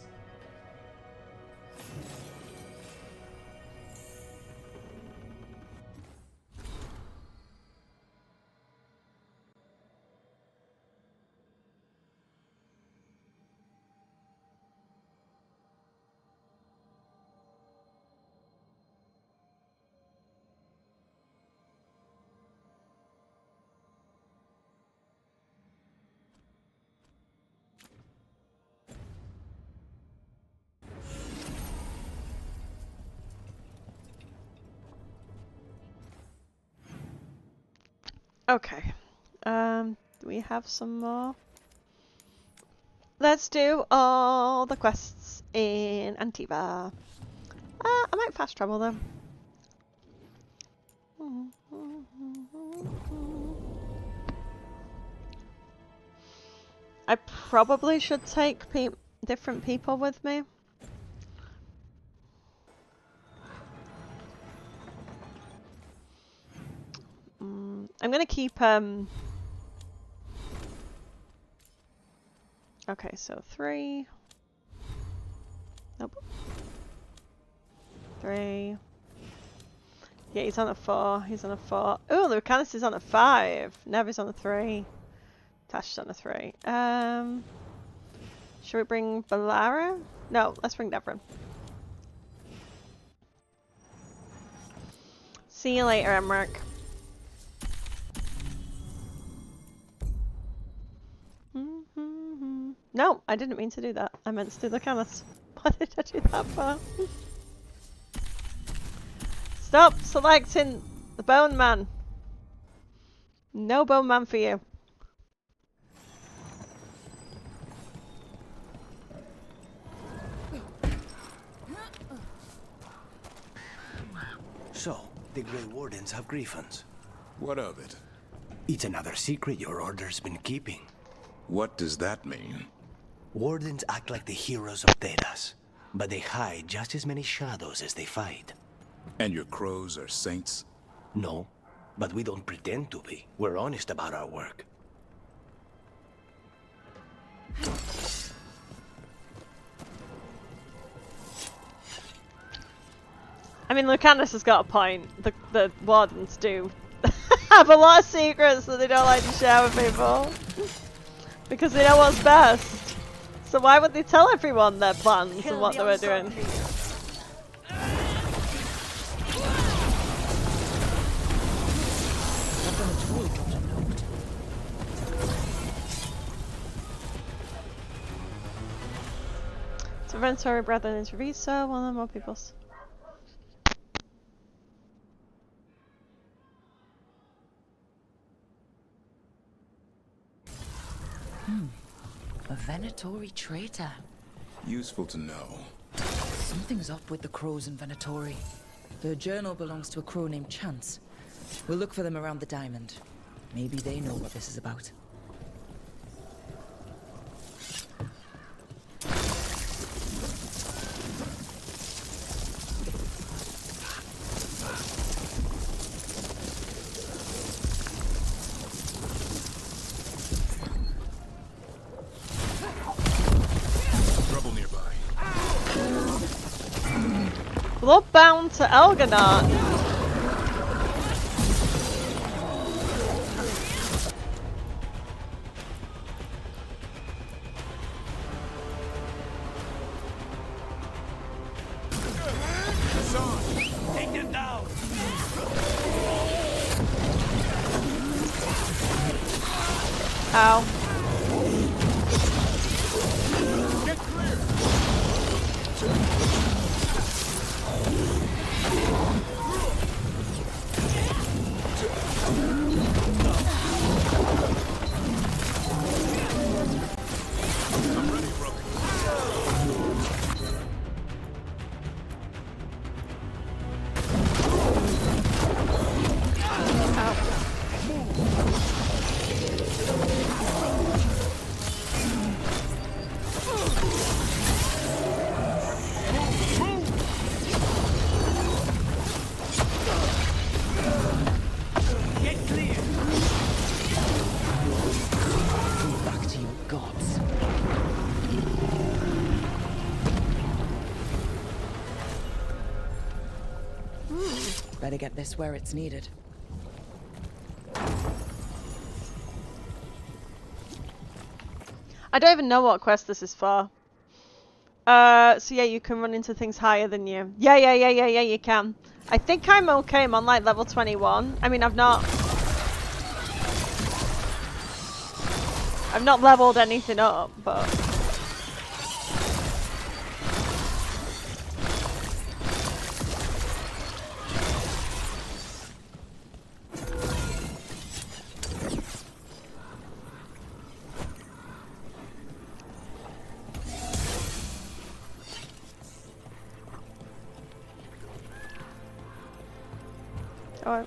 Okay. Do we have some more? Let's do all the quests in Antiva. I might fast travel them. I probably should take different people with me. I'm gonna keep okay, so 3. Nope. 3. Yeah, he's on a 4. He's on a 4. Oh, Lucanis is on a 5. Nev is on a 3. Tash is on a 3. Should we bring Valara? No, let's bring Devrin. See you later, Emmerich. No, I didn't mean to do that. I meant to do Lucanis. What did I do that for? Stop selecting the Bone Man. No Bone Man for you. So, the Grey Wardens have griffins. What of it? It's another secret your order's been keeping. What does that mean? Wardens act like the heroes of Thedas, but they hide just as many shadows as they fight. And your crows are saints? No, but we don't pretend to be. We're honest about our work. I mean, Lucanis has got a point. The Wardens do have a lot of secrets that they don't like to share with people. Because they know what's best. So why would they tell everyone their plans and what they were doing? So Ventori, Brethren, and Teresa, one of more people's. A Venatori traitor. Useful to know. Something's up with the crows in Venatori. The journal belongs to a crow named Chance. We'll look for them around the diamond. Maybe they know what this is about. Bloodbound to Elganat. Take them down! Ow. Get clear! Better get this where it's needed. I don't even know what quest this is for. So yeah, you can run into things higher than you. Yeah, you can. I think I'm okay. I'm on like level 21. I mean, I've not leveled anything up, but Alright.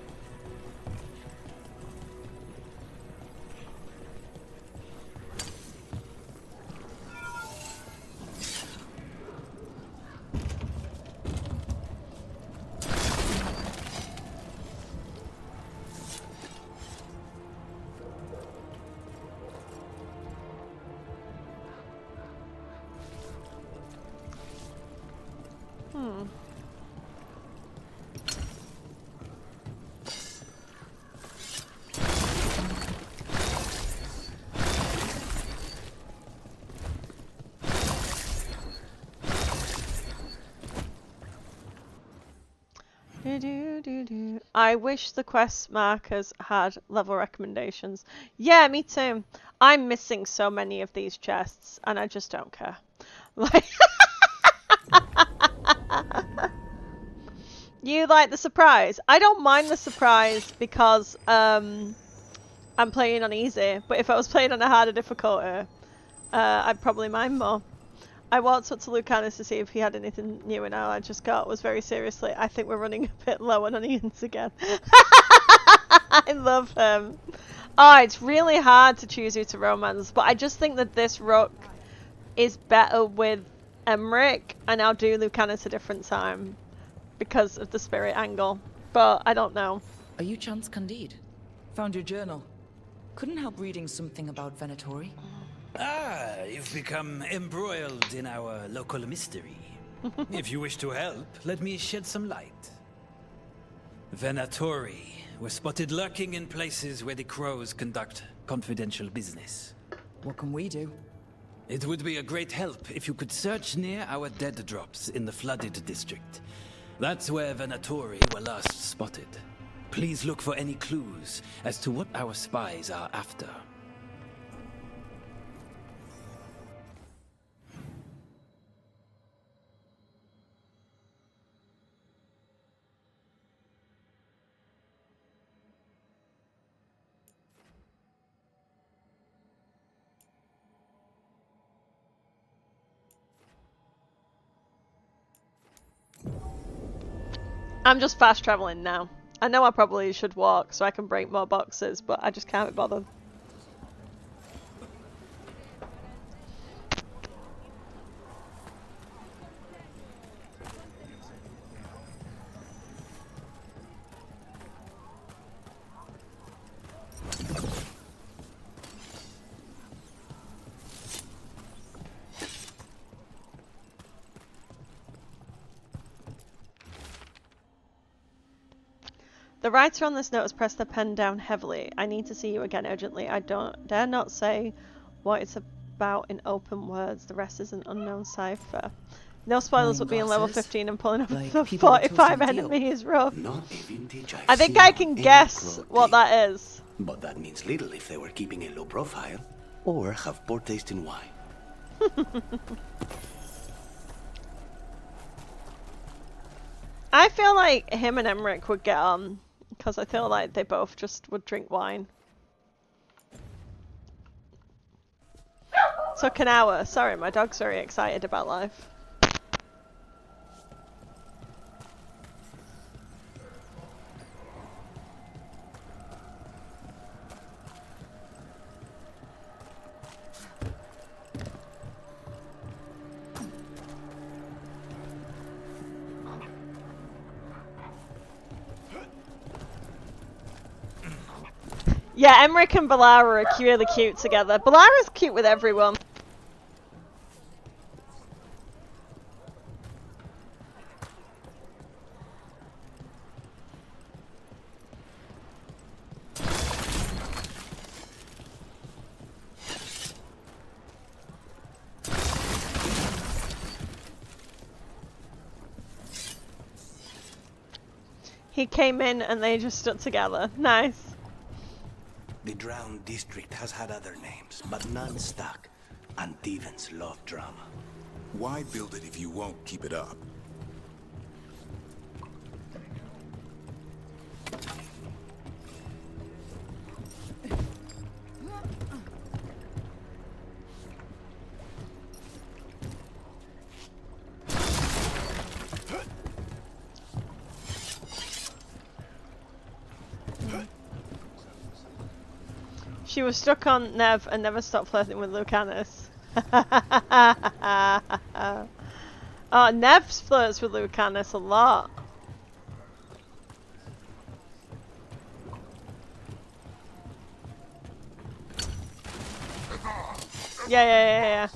I wish the quest markers had level recommendations. Yeah, me too. I'm missing so many of these chests, and I just don't care. Like, you like the surprise? I don't mind the surprise because I'm playing on easy. But if I was playing on a harder difficulty, I'd probably mind more. I walked up to Lucanis to see if he had anything new, and all I just got was very seriously, I think we're running a bit low on onions again. I love him. Oh, it's really hard to choose who to romance, but I just think that this rook is better with Emmerich, and I'll do Lucanis a different time because of the spirit angle. But I don't know. Are you Chance Candide? Found your journal. Couldn't help reading something about Venatori. Ah, you've become embroiled in our local mystery. If you wish to help, let me shed some light. Venatori were spotted lurking in places where the crows conduct confidential business. What can we do? It would be a great help if you could search near our dead drops in the flooded district. That's where Venatori were last spotted. Please look for any clues as to what our spies are after. I'm just fast traveling now. I know I probably should walk so I can break more boxes, but I just can't be bothered. The writer on this note has pressed the pen down heavily. I need to see you again urgently. I don't dare not say what it's about in open words. The rest is an unknown cipher. No spoilers, but being level 15 and pulling up the 45 enemy is rough. Not a vintage I think I can guess what that is. But that means little if they were keeping a low profile or have poor taste in wine. I feel like him and Emmerich would get on, because I feel like they both just would drink wine. Took an hour. Sorry, my dog's very excited about life. Yeah, Emmerich and Balara are really cute together. Balara's cute with everyone. He came in and they just stood together. Nice. The drowned district has had other names, but none stuck. Antivans love drama. Why build it if you won't keep it up? She was stuck on Nev and never stopped flirting with Lucanis. Oh, Nev flirts with Lucanis a lot. Yeah.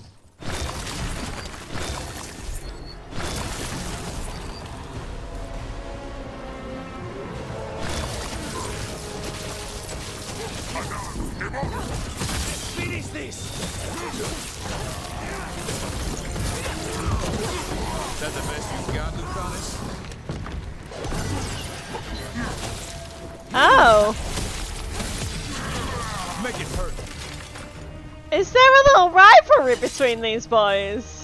Finish this! Is that the best you've got, Lucanis? Oh! Make it hurt. Is there a little rivalry between these boys?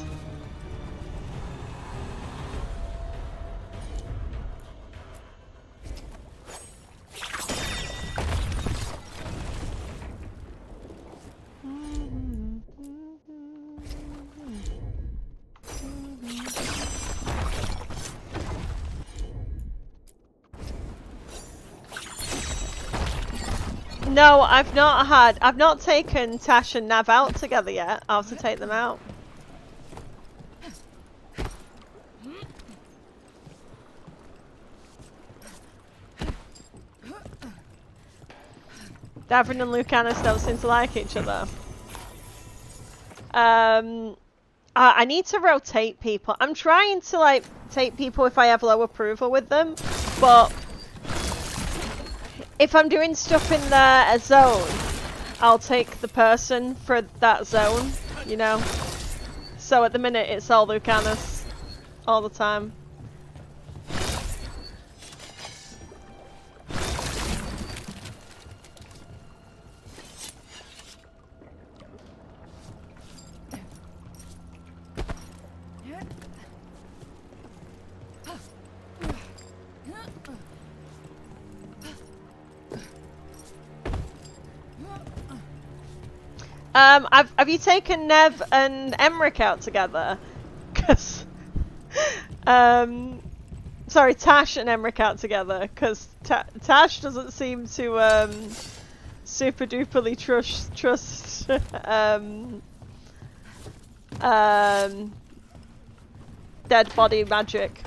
No, I've not taken Tash and Nav out together yet. I'll have to take them out. Davin and Lucanis don't seem to like each other. I need to rotate people. I'm trying to like take people if I have low approval with them, but if I'm doing stuff in a zone, I'll take the person for that zone, you know? So at the minute it's all Lucanis, all the time. Have you taken Nev and Emmerich out together? Cause, sorry, Tash and Emmerich out together, because Tash doesn't seem to super duperly trust dead body magic.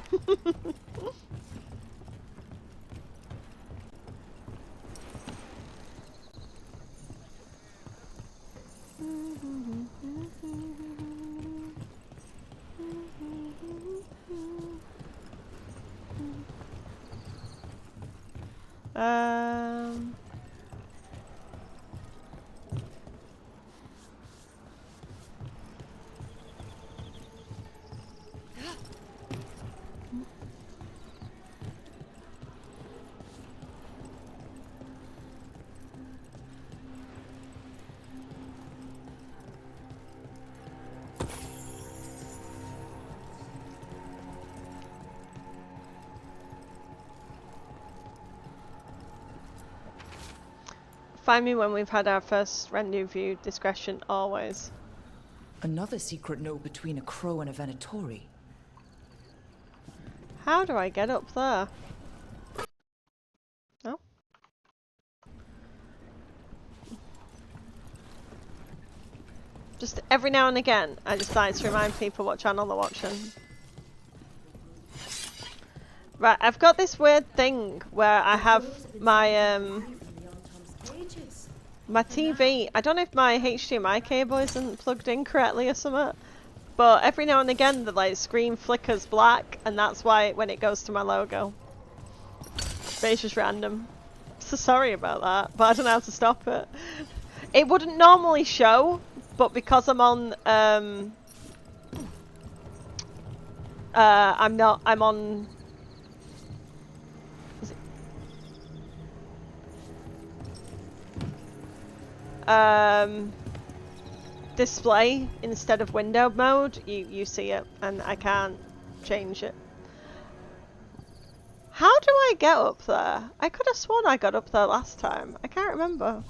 Find me when we've had our first rendezvous. Discretion always. Another secret note between a crow and a Venatori. How do I get up there? Oh. Just every now and again, I decide to remind people what channel they're watching. Right, I've got this weird thing where I have my my TV. I don't know if my HDMI cable isn't plugged in correctly or something, but every now and again the like screen flickers black, and that's why when it goes to my logo. But it's just random. So sorry about that, but I don't know how to stop it. It wouldn't normally show, but because I'm on I'm on display instead of window mode, you see it, and I can't change it. How do I get up there? I could have sworn I got up there last time. I can't remember.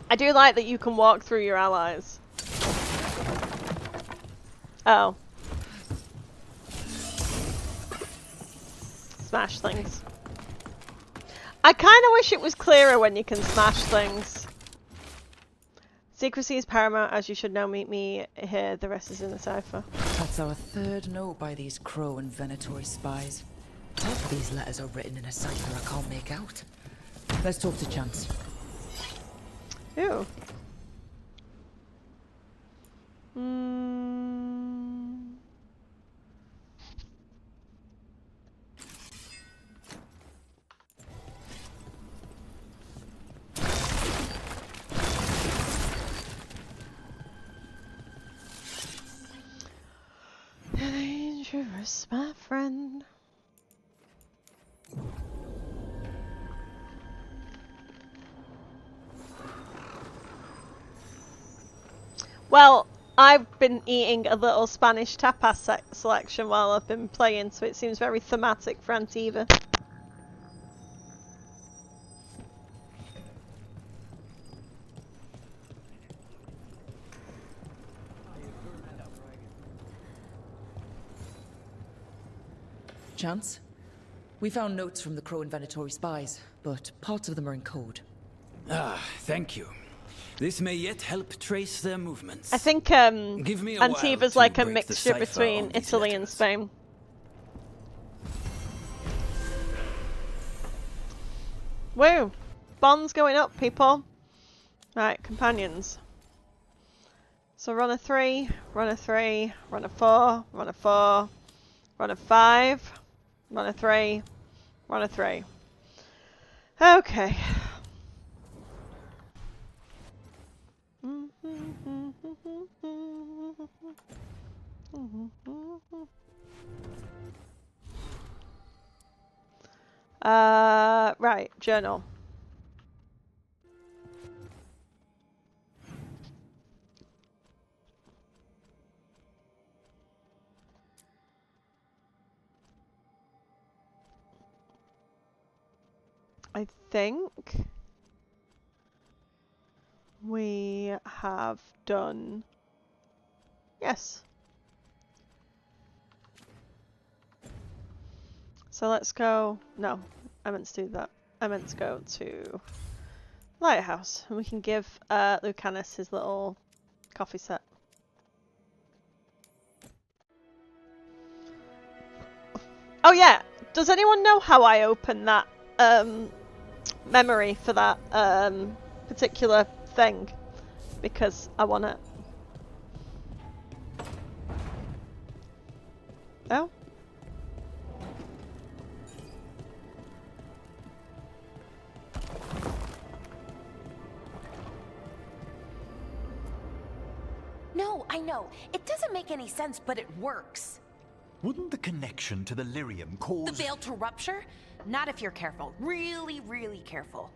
I do like that you can walk through your allies. Oh. smash things. I kind of wish it was clearer when you can smash things. Secrecy is paramount, as you should know. Meet me here. The rest is in the cipher. That's our third note by these Crow and Venatori spies. Half of these letters are written in a cipher I can't make out. Let's talk to Chance. Ooh. Dangerous, my friend. Well, I've been eating a little Spanish tapas selection while I've been playing, so it seems very thematic for Antiva. Chance? We found notes from the Crow and Venatori spies, but parts of them are in code. Ah, thank you. This may yet help trace their movements. I think Give me a while Antiva's to like a break the mixture cipher between on these Italy and letters. Spain. Woo! Bonds going up, people. Right, companions. So run a 3, run a 3, run a 4, run a 4, run a 5, run a 3, run a 3. Okay. Right, journal. I think we have done. Yes. So let's go. No, I meant to do that. I meant to go to Lighthouse, and we can give Lucanis his little coffee set. Oh yeah, does anyone know how I open that memory for that particular thing? Because I want it. Oh? No, I know. It doesn't make any sense, but it works. Wouldn't the connection to the lyrium cause... The veil to rupture? Not if you're careful. Really, really careful.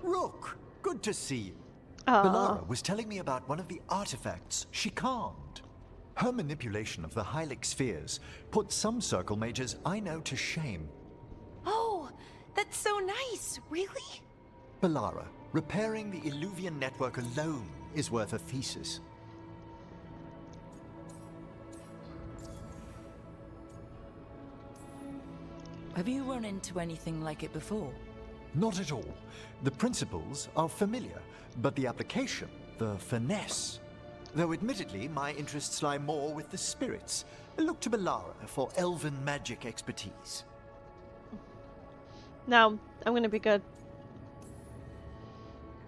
Rook, good to see you. Aww. Belara was telling me about one of the artifacts she calmed. Her manipulation of the Hylic spheres put some circle mages I know to shame. Oh, that's so nice. Really? Belara, repairing the Illuvian network alone is worth a thesis. Have you run into anything like it before? Not at all. The principles are familiar, but the application, the finesse. Though admittedly, my interests lie more with the spirits. Look to Belara for elven magic expertise. No, I'm gonna be good.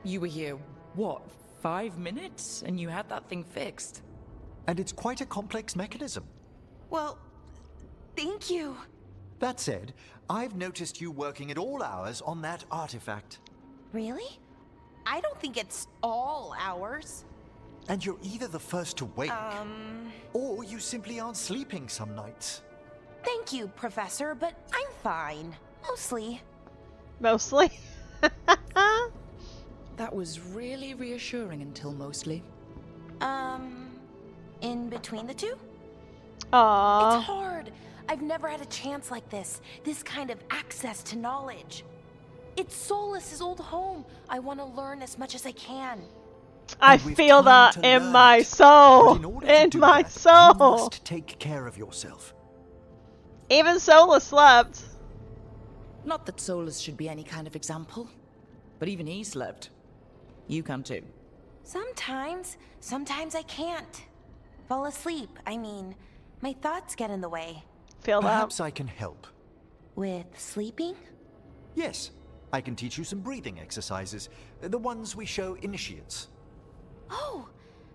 You were here, what, 5 minutes? And you had that thing fixed? And it's quite a complex mechanism. Well, thank you. That said, I've noticed you working at all hours on that artifact. Really? I don't think it's all hours. And you're either the first to wake, or you simply aren't sleeping some nights. Thank you, Professor, but I'm fine. Mostly. Mostly? That was really reassuring until mostly. In between the two? Aww. It's hard. I've never had a chance like this kind of access to knowledge. It's Solas's old home. I want to learn as much as I can. I feel that in my soul. In my soul. You must take care of yourself. Even Sola slept. Not that Solus should be any kind of example, but even he slept. You can too. Sometimes I can't. Fall asleep, I mean. My thoughts get in the way. Feel that? Perhaps I can help. With sleeping? Yes, I can teach you some breathing exercises. The ones we show initiates. Oh,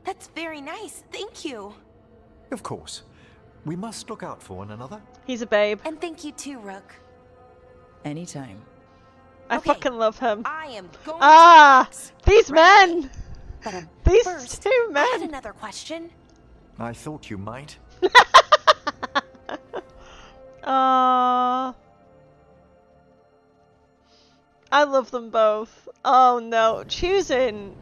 that's very nice. Thank you. Of course. We must look out for one another. He's a babe. And thank you too, Rook. Anytime. I fucking love him. I am going these men! These first, two men! I had another question. I thought you might. I love them both. Oh no, choosing.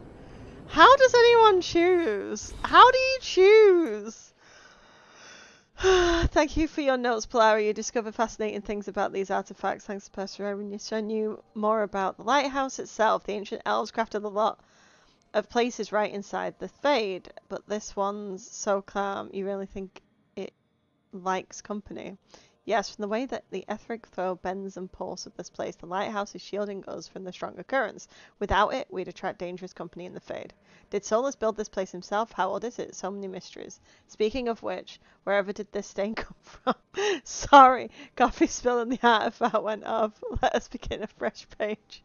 How does anyone choose? How do you choose? Thank you for your notes, Polara. You discover fascinating things about these artifacts. Thanks to persevering. You show you more about the lighthouse itself. The ancient elves crafted a lot of places right inside the Fade, but this one's so calm. You really think it likes company? Yes, from the way that the etheric flow bends and pulse of this place, the lighthouse is shielding us from the stronger currents. Without it, we'd attract dangerous company in the Fade. Did Solus build this place himself? How old is it? So many mysteries. Speaking of which, wherever did this stain come from? Sorry, coffee spill and the artifact went off. Let us begin a fresh page.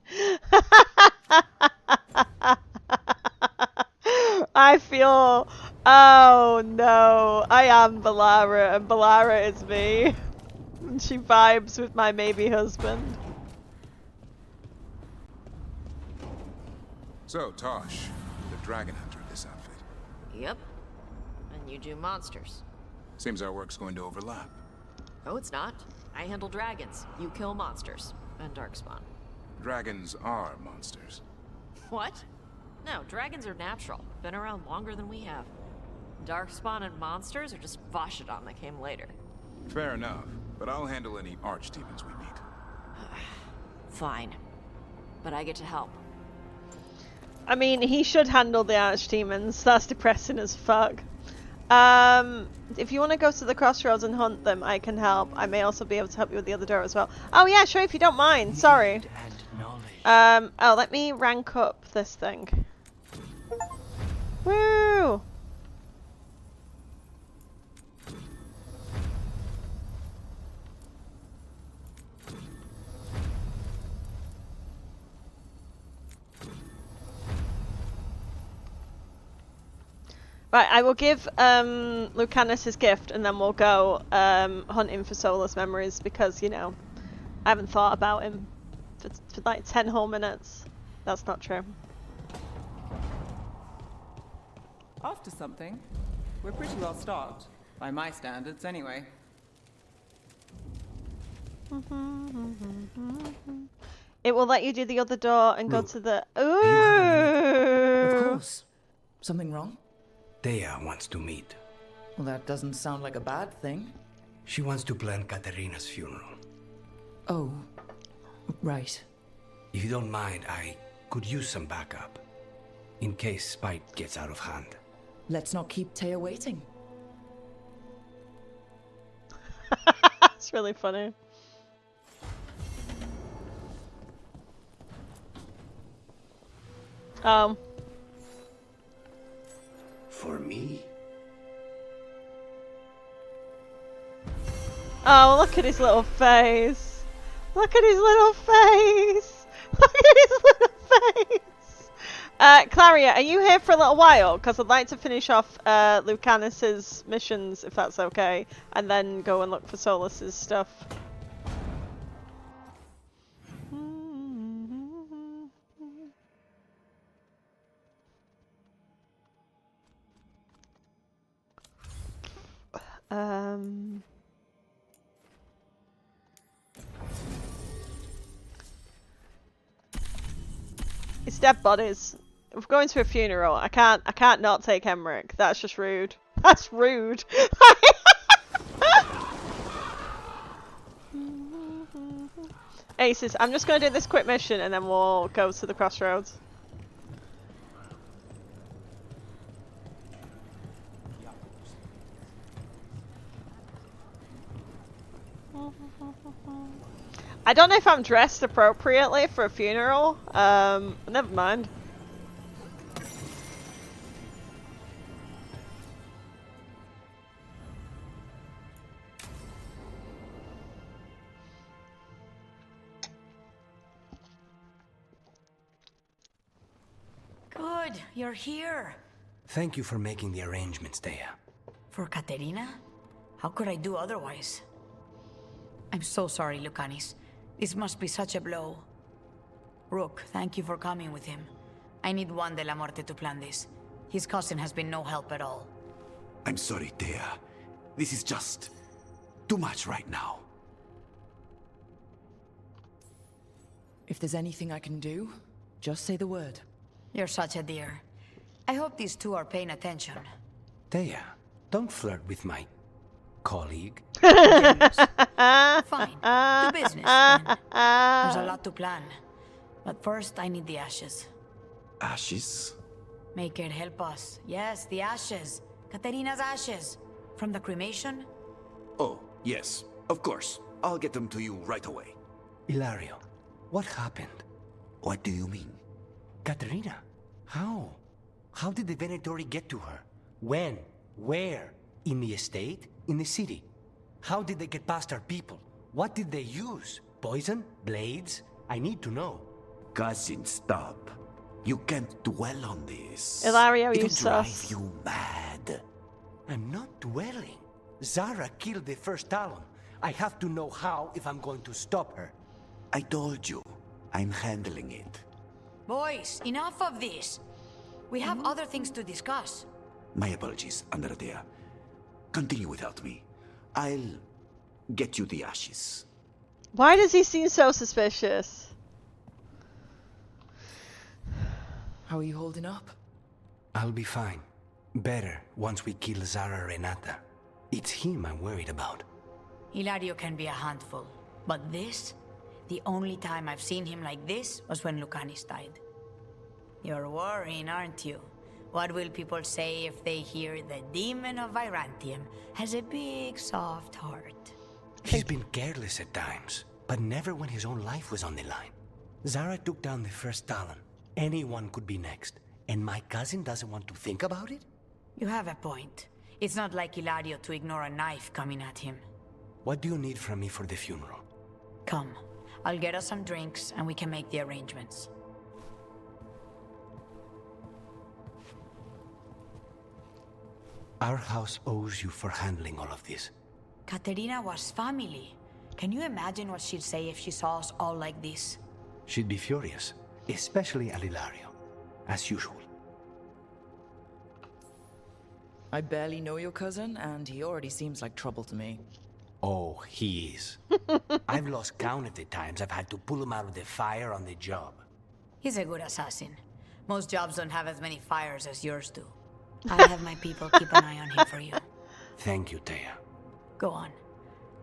I feel... Oh no, I am Polara and Polara is me. She vibes with my maybe husband. So, Tosh, the dragon hunter in this outfit. Yep. And you do monsters. Seems our work's going to overlap. Oh, it's not. I handle dragons. You kill monsters. And darkspawn. Dragons are monsters. What? No, dragons are natural. Been around longer than we have. Darkspawn and monsters are just Vashidon that came later. Fair enough, but I'll handle any archdemons we meet. Fine. But I get to help. I mean, he should handle the archdemons. That's depressing as fuck. If you want to go to the crossroads and hunt them, I can help. I may also be able to help you with the other door as well. Oh yeah, sure, if you don't mind. Sorry. Oh, let me rank up this thing. Woo! Right, I will give Lucanis his gift and then we'll go hunting for Solus memories because, you know, I haven't thought about him for like 10 whole minutes. That's not true. Off to something. We're pretty well stocked. By my standards, anyway. It will let you do the other door and go to the... Ooh! Of course. Something wrong? Thea wants to meet. Well, that doesn't sound like a bad thing. She wants to plan Katerina's funeral. Oh, right. If you don't mind, I could use some backup. In case Spite gets out of hand. Let's not keep Taya waiting. It's really funny. For me? Oh, look at his little face. Look at his little face. Look at his little face. Claria, are you here for a little while? Because I'd like to finish off Lucanis's missions, if that's okay, and then go and look for Solus's stuff. It's dead bodies. We're going to a funeral. I can't not take Emmerich. That's just rude. That's rude. Aces, I'm just going to do this quick mission and then we'll go to the crossroads. I don't know if I'm dressed appropriately for a funeral. Never mind. Good, you're here. Thank you for making the arrangements, Thea. For Katerina? How could I do otherwise? I'm so sorry, Lucanis. This must be such a blow. Rook, thank you for coming with him. I need Juan de la Muerte to plan this. His cousin has been no help at all. I'm sorry, Thea. This is just too much right now. If there's anything I can do, just say the word. You're such a dear. I hope these two are paying attention. Thea, don't flirt with my colleague. Fine. Do business, then. There's a lot to plan. But first, I need the ashes. Ashes? Make it help us. Yes, the ashes. Katerina's ashes. From the cremation? Oh, yes. Of course. I'll get them to you right away. Ilario, what happened? What do you mean? Katerina, how? How did the Venatori get to her? When? Where? In the estate? In the city? How did they get past our people? What did they use? Poison? Blades? I need to know. Cousin, stop. You can't dwell on this. Ilario, It'll you drive sus. you mad. I'm not dwelling. Zara killed the first Talon. I have to know how if I'm going to stop her. I told you. I'm handling it. Boys, enough of this. We have other things to discuss. My apologies, Andradea. Continue without me. I'll get you the ashes. Why does he seem so suspicious? How are you holding up? I'll be fine. Better once we kill Zara Renata. It's him I'm worried about. Hilario can be a handful. But this? The only time I've seen him like this was when Lucanis died. You're worrying, aren't you? What will people say if they hear the demon of Virantium has a big, soft heart? He's been careless at times, but never when his own life was on the line. Zara took down the first Talon. Anyone could be next. And my cousin doesn't want to think about it? You have a point. It's not like Hilario to ignore a knife coming at him. What do you need from me for the funeral? Come. I'll get us some drinks and we can make the arrangements. Our house owes you for handling all of this. Katerina was family. Can you imagine what she'd say if she saw us all like this? She'd be furious, especially at Ilario, as usual. I barely know your cousin, and he already seems like trouble to me. Oh, he is. I've lost count of the times I've had to pull him out of the fire on the job. He's a good assassin. Most jobs don't have as many fires as yours do. I'll have my people keep an eye on him for you. Thank you, Thea. Go on.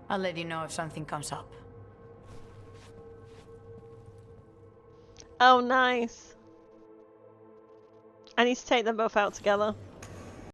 I'll let you know if something comes up. Oh, nice. I need to take them both out together.